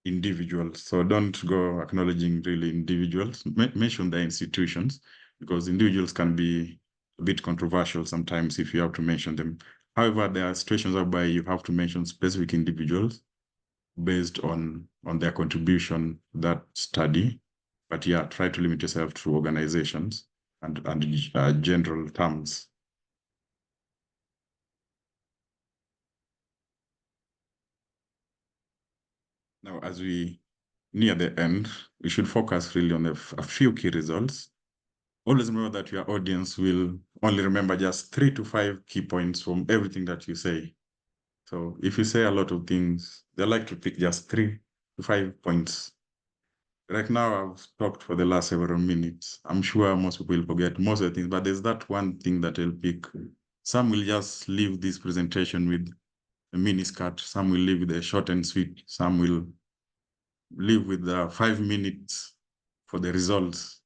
individuals. So don't go acknowledging really individuals. Mention the institutions, because individuals can be a bit controversial sometimes if you have to mention them. However, there are situations whereby you have to mention specific individuals based on their contribution to that study. But yeah, try to limit yourself to organizations and general terms. Now, as we near the end, we should focus really on a few key results. Always remember that your audience will only remember just 3 to 5 key points from everything that you say. So if you say a lot of things, they like to pick just 3 to 5 points. Right now, I've talked for the last several minutes. I'm sure most people will forget most of the things, but there's that one thing that they'll pick. Some will just leave this presentation with a mini skirt. Some will leave with a short and sweet. Some will leave with 5 minutes for the results.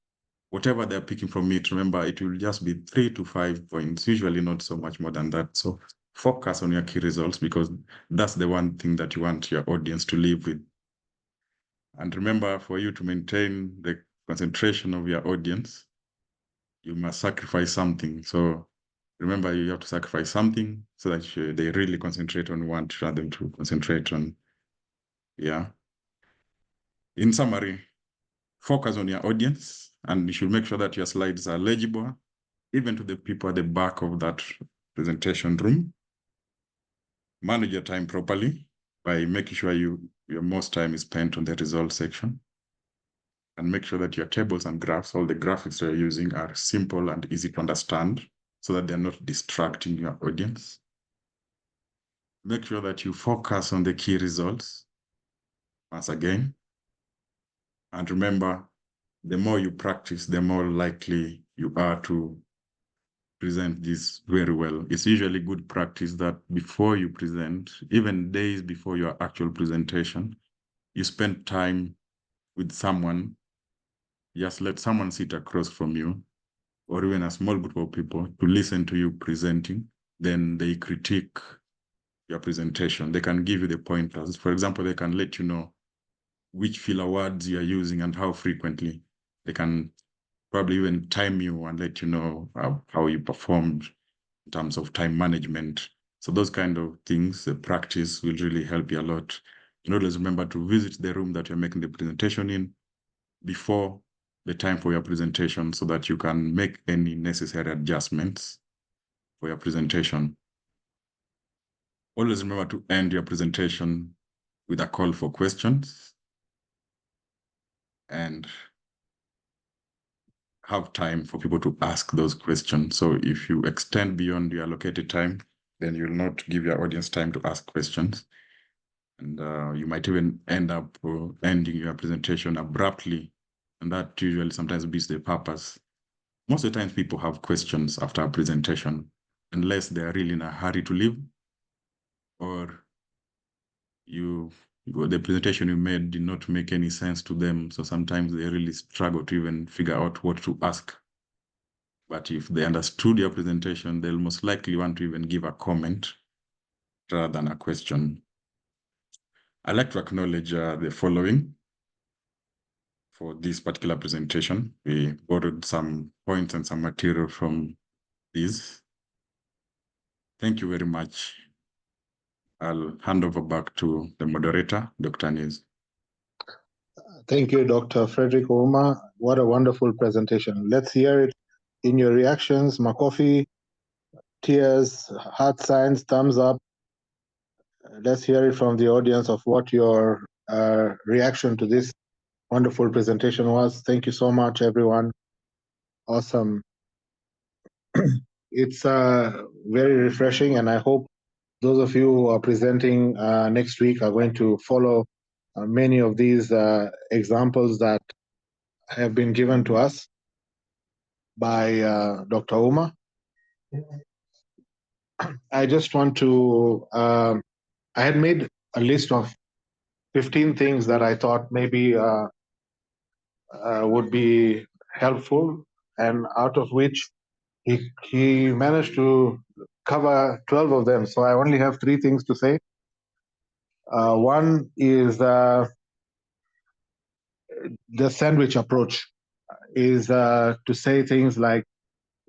Whatever they're picking from it, remember, it will just be 3 to 5 points, usually not so much more than that. So focus on your key results, because that's the one thing that you want your audience to live with. And remember, for you to maintain the concentration of your audience, you must sacrifice something. So remember, you have to sacrifice something so that they really concentrate on what you want them to concentrate on. Yeah. In summary, focus on your audience, and you should make sure that your slides are legible, even to the people at the back of that presentation room. Manage your time properly by making sure your most time is spent on the results section. And make sure that your tables and graphs, all the graphics you're using, are simple and easy to understand so that they're not distracting your audience. Make sure that you focus on the key results once again. And remember, the more you practice, the more likely you are to present this very well. It's usually good practice that before you present, even days before your actual presentation, you spend time with someone. Just let someone sit across from you, or even a small group of people, to listen to you presenting. Then they critique your presentation. They can give you the pointers. For example, they can let you know which filler words you are using and how frequently. They can probably even time you and let you know how you performed in terms of time management. So those kind of things, the practice will really help you a lot. And always remember to visit the room that you're making the presentation in before the time for your presentation, so that you can make any necessary adjustments for your presentation. Always remember to end your presentation with a call for questions, and have time for people to ask those questions. So if you extend beyond your allocated time, then you'll not give your audience time to ask questions. And you might even end up ending your presentation abruptly. And that usually sometimes beats the purpose. Most of the times people have questions after a presentation, unless they're really in a hurry to leave, or the presentation you made did not make any sense to them. So sometimes they really struggle to even figure out what to ask. But if they understood your presentation, they'll most likely want to even give a comment rather than a question. I'd like to acknowledge the following for this particular presentation. We borrowed some points and some material from these. Thank you very much. I'll hand over back to the moderator, Dr. Nils. Thank you, Dr. Frederick Ouma. What a wonderful presentation. Let's hear it in your reactions. Makofi, tears, heart signs, thumbs up. Let's hear it from the audience of what your reaction to this wonderful presentation was. Thank you so much, everyone. Awesome. It's very refreshing, and I hope those of you who are presenting next week are going to follow many of these examples that have been given to us by Dr. Uma. I just want to, I had made a list of 15 things that I thought maybe would be helpful, and out of which he managed to cover 12 of them. So I only have 3 things to say. One is the sandwich approach, is to say things like,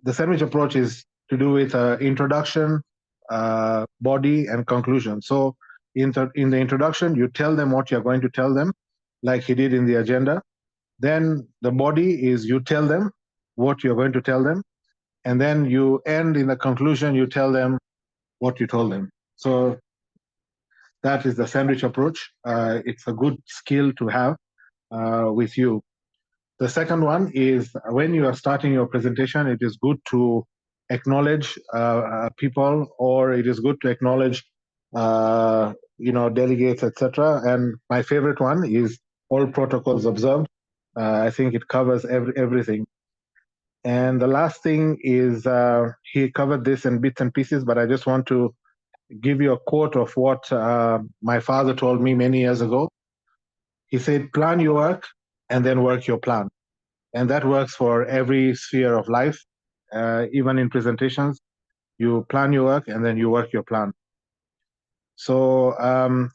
the sandwich approach is to do with introduction, body, and conclusion. So in the introduction, you tell them what you're going to tell them, like he did in the agenda. Then the body is you tell them what you're going to tell them. And then you end in the conclusion, you tell them what you told them. So that is the sandwich approach. It's a good skill to have with you. The second one is when you are starting your presentation, it is good to acknowledge people, or it is good to acknowledge delegates, etc. And my favorite one is all protocols observed. I think it covers everything. And the last thing is he covered this in bits and pieces, but I just want to give you a quote of what my father told me many years ago. He said, plan your work and then work your plan. And that works for every sphere of life, even in presentations. You plan your work and then you work your plan. So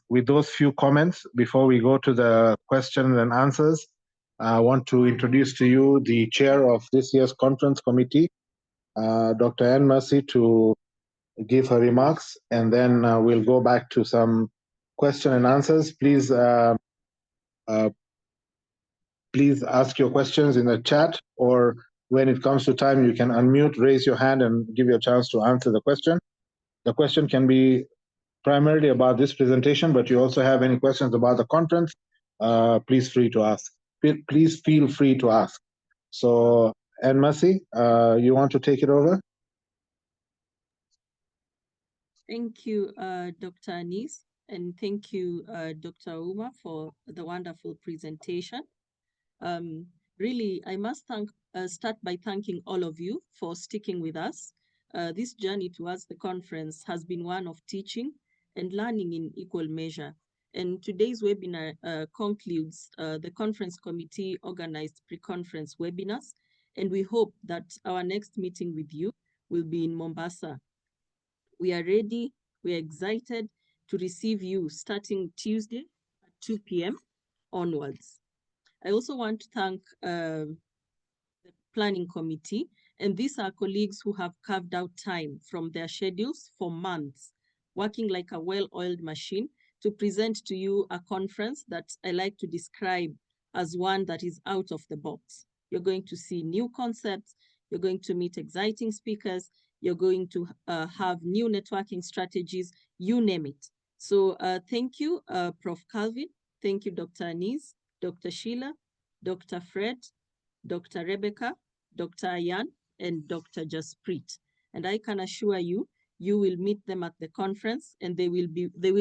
with those few comments, before we go to the questions and answers, I want to introduce to you the chair of this year's conference committee, Dr. Anne Mercy, to give her remarks, and then we'll go back to some question and answers. Please ask your questions in the chat, or when it comes to time, you can unmute, raise your hand, and give you a chance to answer the question. The question can be primarily about this presentation, but you also have any questions about the conference, please feel free to ask. So, Anne Mercy, you want to take it over? Thank you, Dr. Anis, and thank you, Dr. Uma, for the wonderful presentation. Really, I must start by thanking all of you for sticking with us. This journey towards the conference has been one of teaching and learning in equal measure. And today's webinar concludes the conference committee organized pre-conference webinars, and we hope that our next meeting with you will be in Mombasa. We are ready, we are excited to receive you starting Tuesday at 2 p.m. onwards. I also want to thank the planning committee, and these are colleagues who have carved out time from their schedules for months, working like a well-oiled machine to present to you a conference that I like to describe as one that is out of the box. You're going to see new concepts, you're going to meet exciting speakers, you're going to have new networking strategies, you name it. So thank you, Prof. Calvin. Thank you, Dr. Anis, Dr. Sheila, Dr. Fred, Dr. Rebecca, Dr. Ayan, and Dr. Jasprit. And I can assure you, you will meet them at the conference, and they will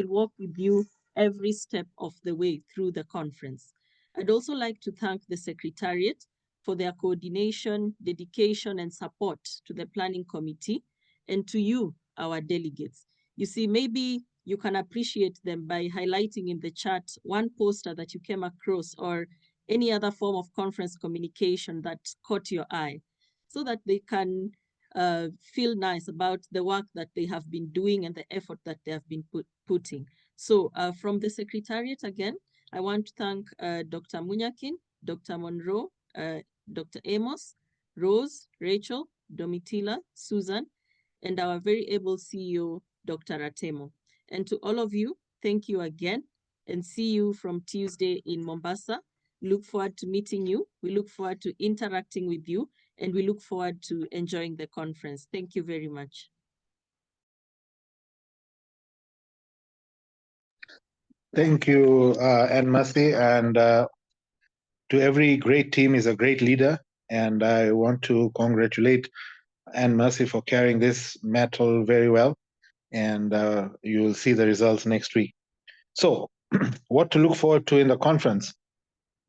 walk with you every step of the way through the conference. I'd also like to thank the Secretariat for their coordination, dedication, and support to the planning committee, and to you, our delegates. You see, maybe you can appreciate them by highlighting in the chat one poster that you came across, or any other form of conference communication that caught your eye, so that they can feel nice about the work that they have been doing and the effort that they have been putting. So from the Secretariat again, I want to thank Dr. Munyakin, Dr. Monroe, Dr. Amos, Rose, Rachel, Domitila, Susan, and our very able CEO, Dr. Ratemo. And to all of you, thank you again, and see you from Tuesday in Mombasa. Look forward to meeting you. We look forward to interacting with you, and we look forward to enjoying the conference. Thank you very much. Thank you, Anne Mercy, and to every great team is a great leader, and I want to congratulate Anne Mercy for carrying this mantle very well, and you will see the results next week. So, what to look forward to in the conference?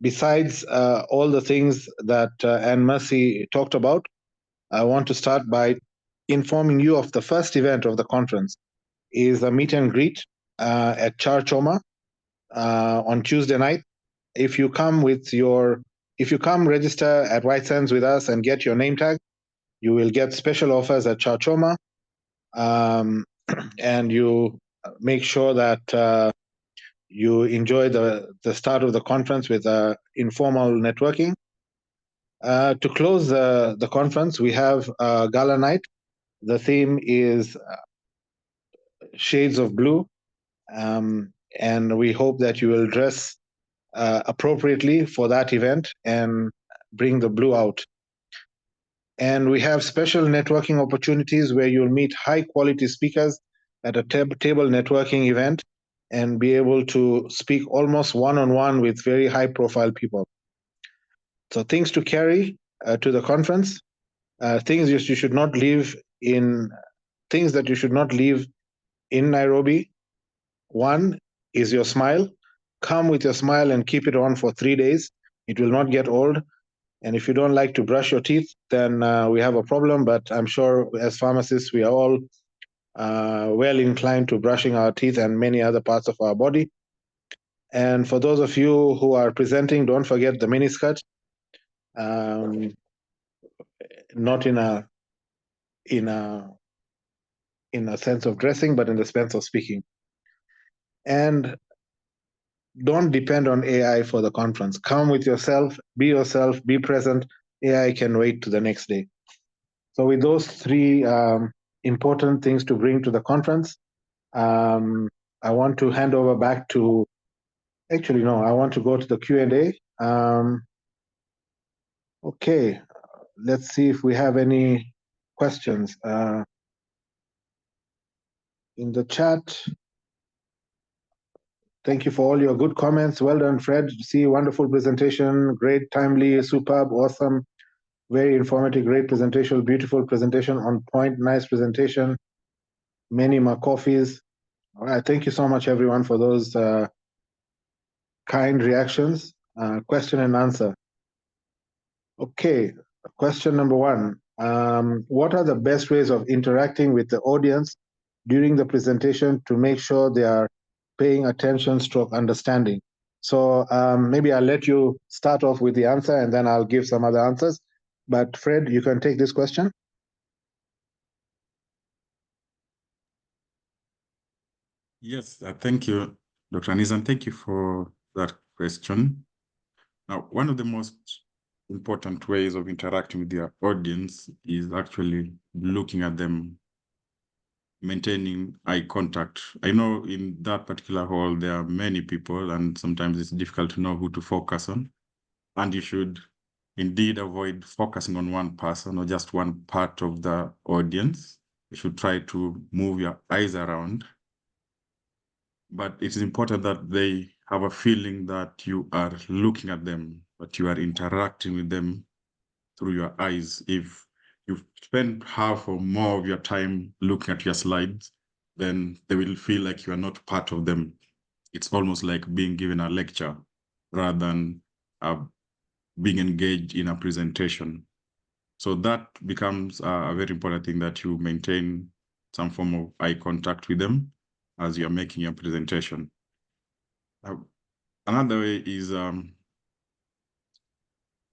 Besides all the things that Anne Mercy talked about, I want to start by informing you of the first event of the conference is a meet and greet at Char Choma on Tuesday night. If you come register at White Sands with us and get your name tag, you will get special offers at Char Choma. And you make sure that you enjoy the start of the conference with informal networking. To close the conference, we have Gala Night. The theme is Shades of Blue. And we hope that you will dress appropriately for that event and bring the blue out. And we have special networking opportunities where you'll meet high quality speakers at a table networking event and be able to speak almost one-on-one with very high profile people. So things to carry to the conference, things that you should not leave in Nairobi. One is your smile. Come with your smile and keep it on for 3 days. It will not get old. And if you don't like to brush your teeth, then we have a problem. But I'm sure as pharmacists, we are all well inclined to brushing our teeth and many other parts of our body. And for those of you who are presenting, don't forget the miniskirt. Not in a sense of dressing, but in the sense of speaking. And don't depend on AI for the conference. Come with yourself, be present. AI can wait to the next day. So with those three important things to bring to the conference, I want to hand over back to, actually, no, I want to go to the Q&A. Okay, let's see if we have any questions. In the chat, thank you for all your good comments. Well done, Fred. See, wonderful presentation, great, timely, superb, awesome, very informative, great presentation, beautiful presentation, on point, nice presentation, many more coffees. All right, thank you so much, everyone, for those kind reactions. Question and answer. Okay, question number one. What are the best ways of interacting with the audience during the presentation to make sure they are paying attention, stroke understanding? So maybe I'll let you start off with the answer and then I'll give some other answers. But Fred, you can take this question. Yes, thank you, Dr. Nizam. Thank you for that question. Now, one of the most important ways of interacting with your audience is actually looking at them, maintaining eye contact. I know in that particular hall, there are many people, and sometimes it's difficult to know who to focus on. And you should indeed avoid focusing on one person or just one part of the audience. You should try to move your eyes around. But it is important that they have a feeling that you are looking at them, that you are interacting with them through your eyes. If you spend half or more of your time looking at your slides, then they will feel like you are not part of them. It's almost like being given a lecture rather than being engaged in a presentation. So that becomes a very important thing, that you maintain some form of eye contact with them as you're making your presentation. Another way is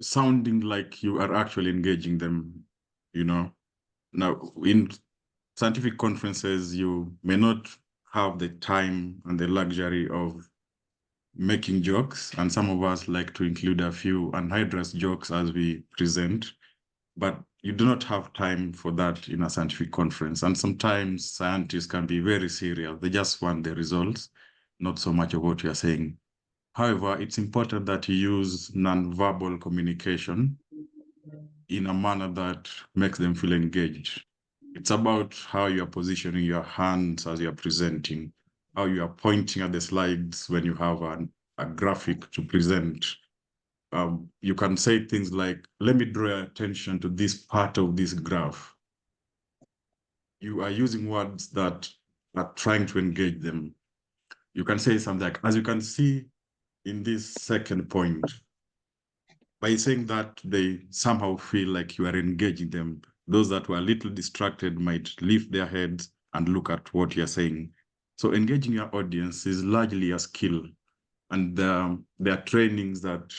sounding like you are actually engaging them, you know. Now, in scientific conferences, you may not have the time and the luxury of making jokes, and some of us like to include a few unhydrous jokes as we present, but you do not have time for that in a scientific conference. And sometimes scientists can be very serious. They just want the results, not so much of what you are saying. However, it's important that you use nonverbal communication in a manner that makes them feel engaged. It's about how you're positioning your hands as you're presenting, how you are pointing at the slides when you have a graphic to present. You can say things like, let me draw your attention to this part of this graph. You are using words that are trying to engage them. You can say something like, as you can see in this second point, by saying that, they somehow feel like you are engaging them. Those that were a little distracted might lift their heads and look at what you're saying. So engaging your audience is largely a skill. And there are trainings that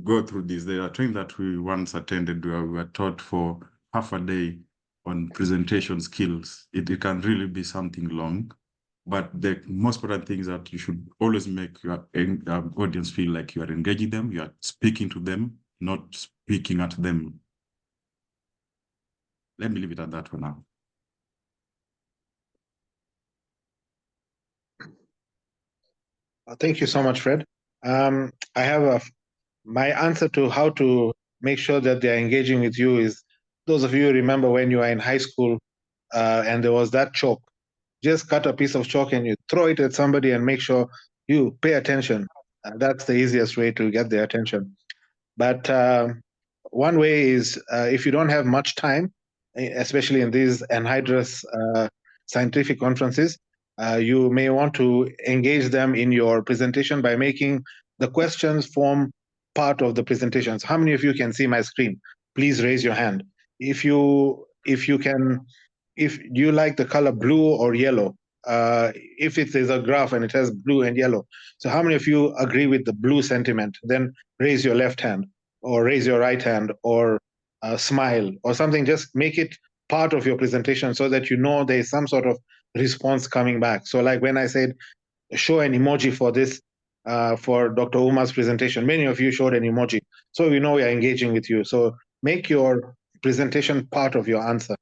go through this. There are trainings that we once attended where we were taught for half a day on presentation skills. It can really be something long. But the most important thing is that you should always make your audience feel like you are engaging them, you are speaking to them, not speaking at them. Let me leave it at that for now. Thank you so much, Fred. I have my answer to how to make sure that they're engaging with you is, those of you who remember when you were in high school and there was that chalk, just cut a piece of chalk and you throw it at somebody and make sure you pay attention. That's the easiest way to get their attention. But one way is if you don't have much time, especially in these anhydrous scientific conferences, you may want to engage them in your presentation by making the questions form part of the presentations. How many of you can see my screen? Please raise your hand. If you can, if you like the color blue or yellow, if it is a graph and it has blue and yellow. So how many of you agree with the blue sentiment? Then raise your left hand or raise your right hand or smile or something. Just make it part of your presentation so that you know there is some sort of response coming back. So like when I said, show an emoji for this, for Dr. Uma's presentation, many of you showed an emoji. So we know we are engaging with you. So make your presentation part of your answer.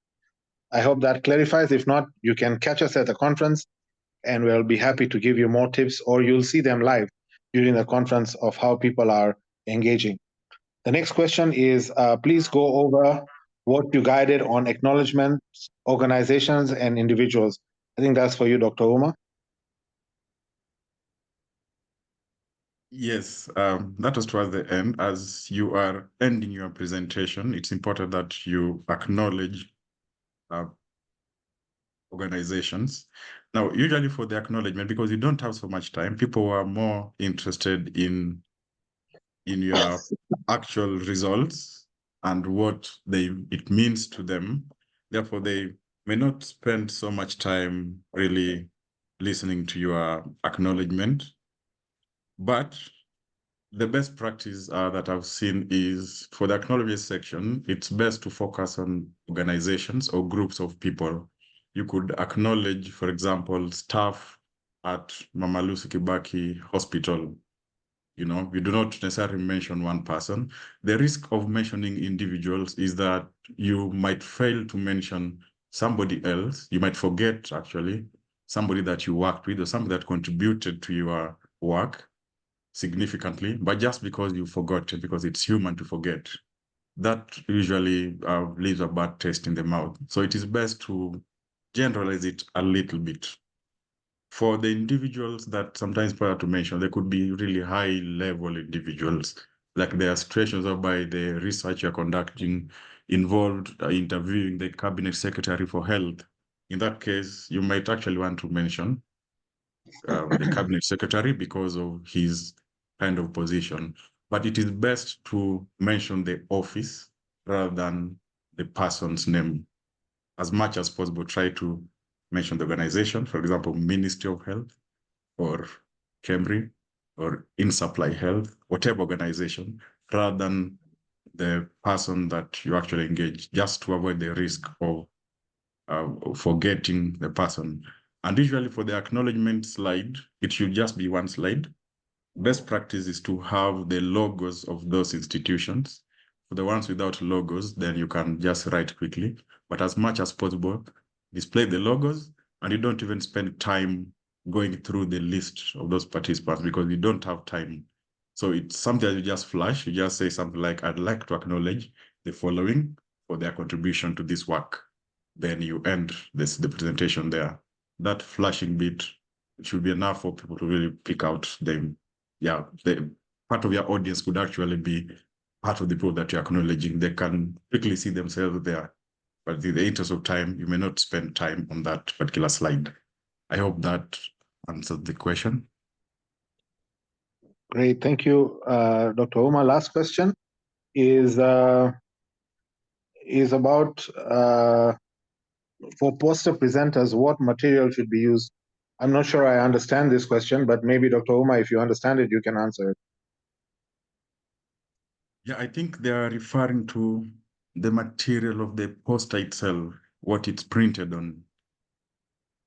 I hope that clarifies. If not, you can catch us at the conference and we'll be happy to give you more tips, or you'll see them live during the conference of how people are engaging. The next question is, please go over what you guided on acknowledgements, organizations, and individuals. I think that's for you, Dr. Uma. Yes, that was towards the end. As you are ending your presentation, it's important that you acknowledge organizations. Now, usually for the acknowledgement, because you don't have so much time, people are more interested in your actual results and what it means to them. Therefore, they may not spend so much time really listening to your acknowledgement. But the best practice that I've seen is, for the acknowledgement section, it's best to focus on organizations or groups of people. You could acknowledge, for example, staff at Mama Lucy Kibaki Hospital. You know, you do not necessarily mention one person. The risk of mentioning individuals is that you might fail to mention somebody else. You might forget, actually, somebody that you worked with or somebody that contributed to your work significantly, but just because you forgot it, because it's human to forget, that usually leaves a bad taste in the mouth. So it is best to generalize it a little bit. For the individuals that sometimes prior to mention, they could be really high-level individuals. Like there are situations whereby the research you're conducting involved interviewing the Cabinet Secretary for Health. In that case, you might actually want to mention the Cabinet Secretary because of his kind of position. But it is best to mention the office rather than the person's name. As much as possible, try to mention the organization, for example, Ministry of Health or KEMRI or InSupply Health, whatever organization, rather than the person that you actually engage, just to avoid the risk of forgetting the person. And usually for the acknowledgement slide, it should just be one slide. Best practice is to have the logos of those institutions. For the ones without logos, then you can just write quickly. But as much as possible, display the logos, and you don't even spend time going through the list of those participants because you don't have time. So it's something that you just flash. You just say something like, I'd like to acknowledge the following for their contribution to this work. Then you end the presentation there. That flashing bit it should be enough for people to really pick out them. Yeah, the part of your audience could actually be part of the people that you're acknowledging. They can quickly see themselves there. But in the interest of time, you may not spend time on that particular slide. I hope that answered the question. Great, thank you, Dr. Uma. Last question is about for poster presenters, what material should be used? I'm not sure I understand this question, but maybe Dr. Uma, if you understand it, you can answer it. Yeah, I think they are referring to the material of the poster itself, what it's printed on.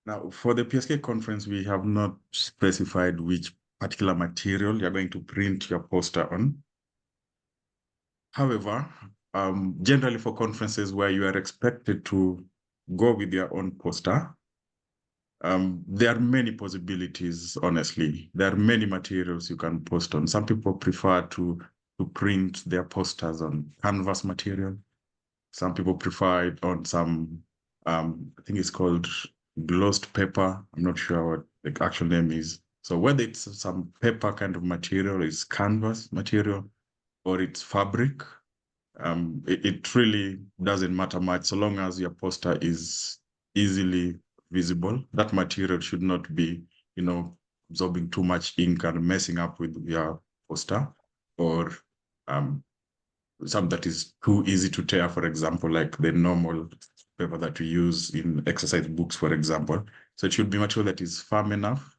Now, for the PSK conference, we have not specified which particular material you're going to print your poster on. However, generally for conferences where you are expected to go with your own poster, there are many possibilities, honestly. There are many materials you can post on. Some people prefer to print their posters on canvas material. Some people prefer it on some, I think it's called glossed paper. I'm not sure what the actual name is. So whether it's some paper kind of material, it's canvas material, or it's fabric, it really doesn't matter much so long as your poster is easily visible. That material should not be, absorbing too much ink and messing up with your poster, or some that is too easy to tear, for example, like the normal paper that we use in exercise books, for example. So it should be material that is firm enough,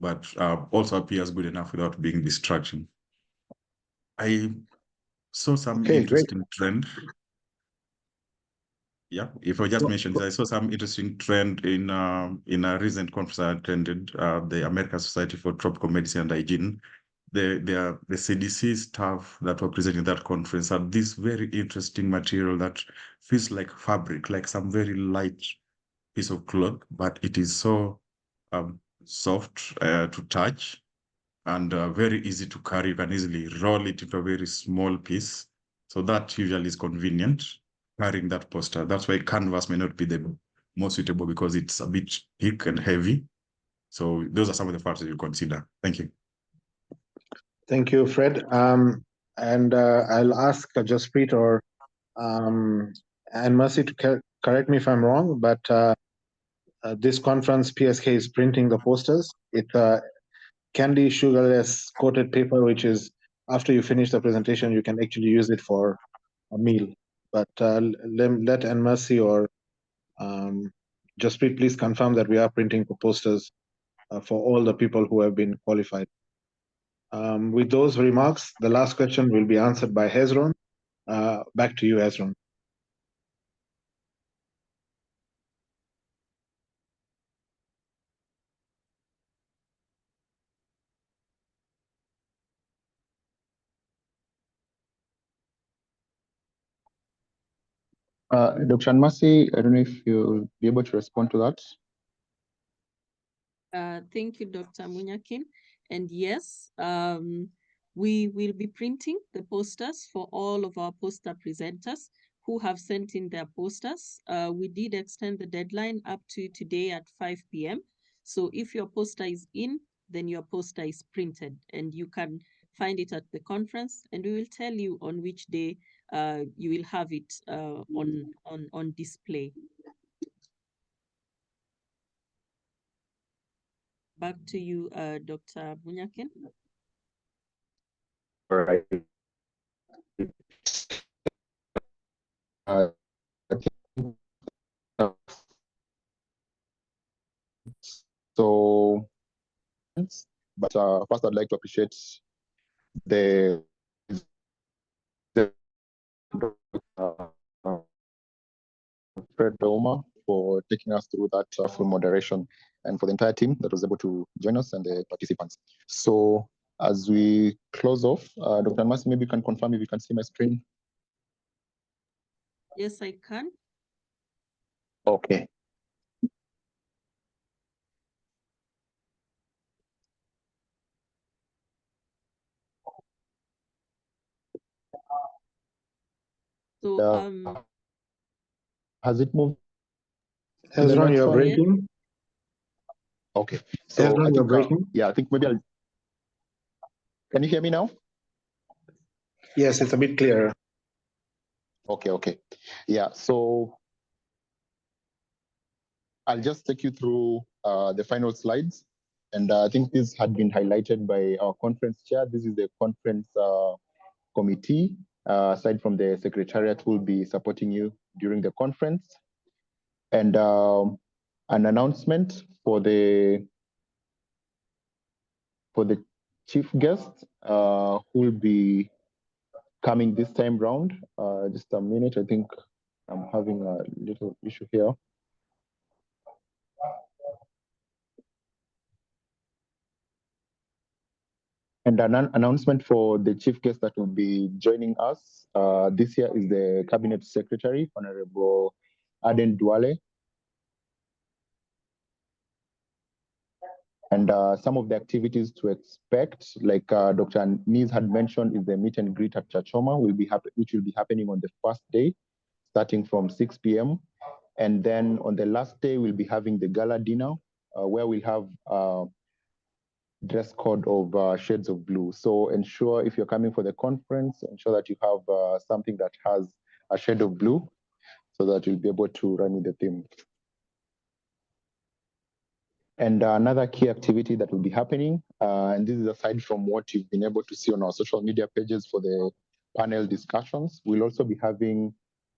but also appears good enough without being distraction. I saw some interesting trend. Yeah, if I just mentioned, I saw some interesting trend in a recent conference I attended, the American Society for Tropical Medicine and Hygiene. The CDC staff that were presenting that conference had this very interesting material that feels like fabric, like some very light piece of cloth, but it is so soft to touch and very easy to carry. You can easily roll it into a very small piece. So that usually is convenient, carrying that poster. That's why canvas may not be the most suitable, because it's a bit thick and heavy. So those are some of the factors you consider. Thank you. Thank you, Fred. And I'll ask Jaspreet or Anne Mercy to correct me if I'm wrong, but this conference, PSK is printing the posters. It's candy sugarless coated paper, which is after you finish the presentation, you can actually use it for a meal. But let Anne Mercy or Jaspreet please confirm that we are printing posters for all the people who have been qualified. With those remarks, the last question will be answered by Hezron. Back to you, Hezron. Dr. Anmasi, I don't know if you'll be able to respond to that. Thank you, Dr. Munyakin. And yes, we will be printing the posters for all of our poster presenters who have sent in their posters. We did extend the deadline up to today at 5 p.m. So if your poster is in, then your poster is printed, and you can find it at the conference, and we will tell you on which day you will have it on display. Back to you, Dr. Munyakin. All right. So, but first I'd like to appreciate the Fred Uma for taking us through that full moderation, and for the entire team that was able to join us and the participants. So as we close off, Dr. Anmasi, maybe you can confirm if you can see my screen. Yes, I can. Okay. So has it moved? Hezron, you're breaking. Okay. So Ezra, I you're think, breaking. yeah, I think maybe I'll. Can you hear me now? Yes, it's a bit clearer. Okay. Yeah. So I'll just take you through the final slides. And I think this had been highlighted by our conference chair. This is the conference committee. Aside from the secretariat, who will be supporting you during the conference. And an announcement for the chief guest who will be coming this time round. Just a minute, I think I'm having a little issue here. And an announcement for the chief guest that will be joining us this year is the Cabinet Secretary, Honorable Aden Duale. And some of the activities to expect, like Dr. Niz had mentioned, is the meet and greet at Chachoma, which will be happening on the first day, starting from 6 p.m. And then on the last day, we'll be having the gala dinner, where we'll have dress code of shades of blue. So ensure if you're coming for the conference, ensure that you have something that has a shade of blue so that you'll be able to run with the theme. And another key activity that will be happening, and this is aside from what you've been able to see on our social media pages for the panel discussions, we'll also be having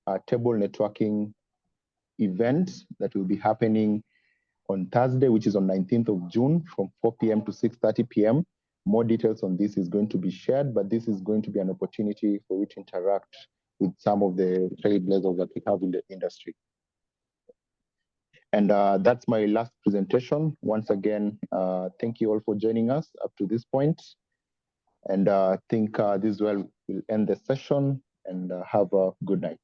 a table networking event that will be happening on Thursday, which is on 19th of June from 4 p.m. to 6:30 p.m. More details on this is going to be shared, but this is going to be an opportunity for you to interact with some of the trailblazers that we have in the industry. And that's my last presentation. Once again, thank you all for joining us up to this point. And I think this will end the session, and have a good night.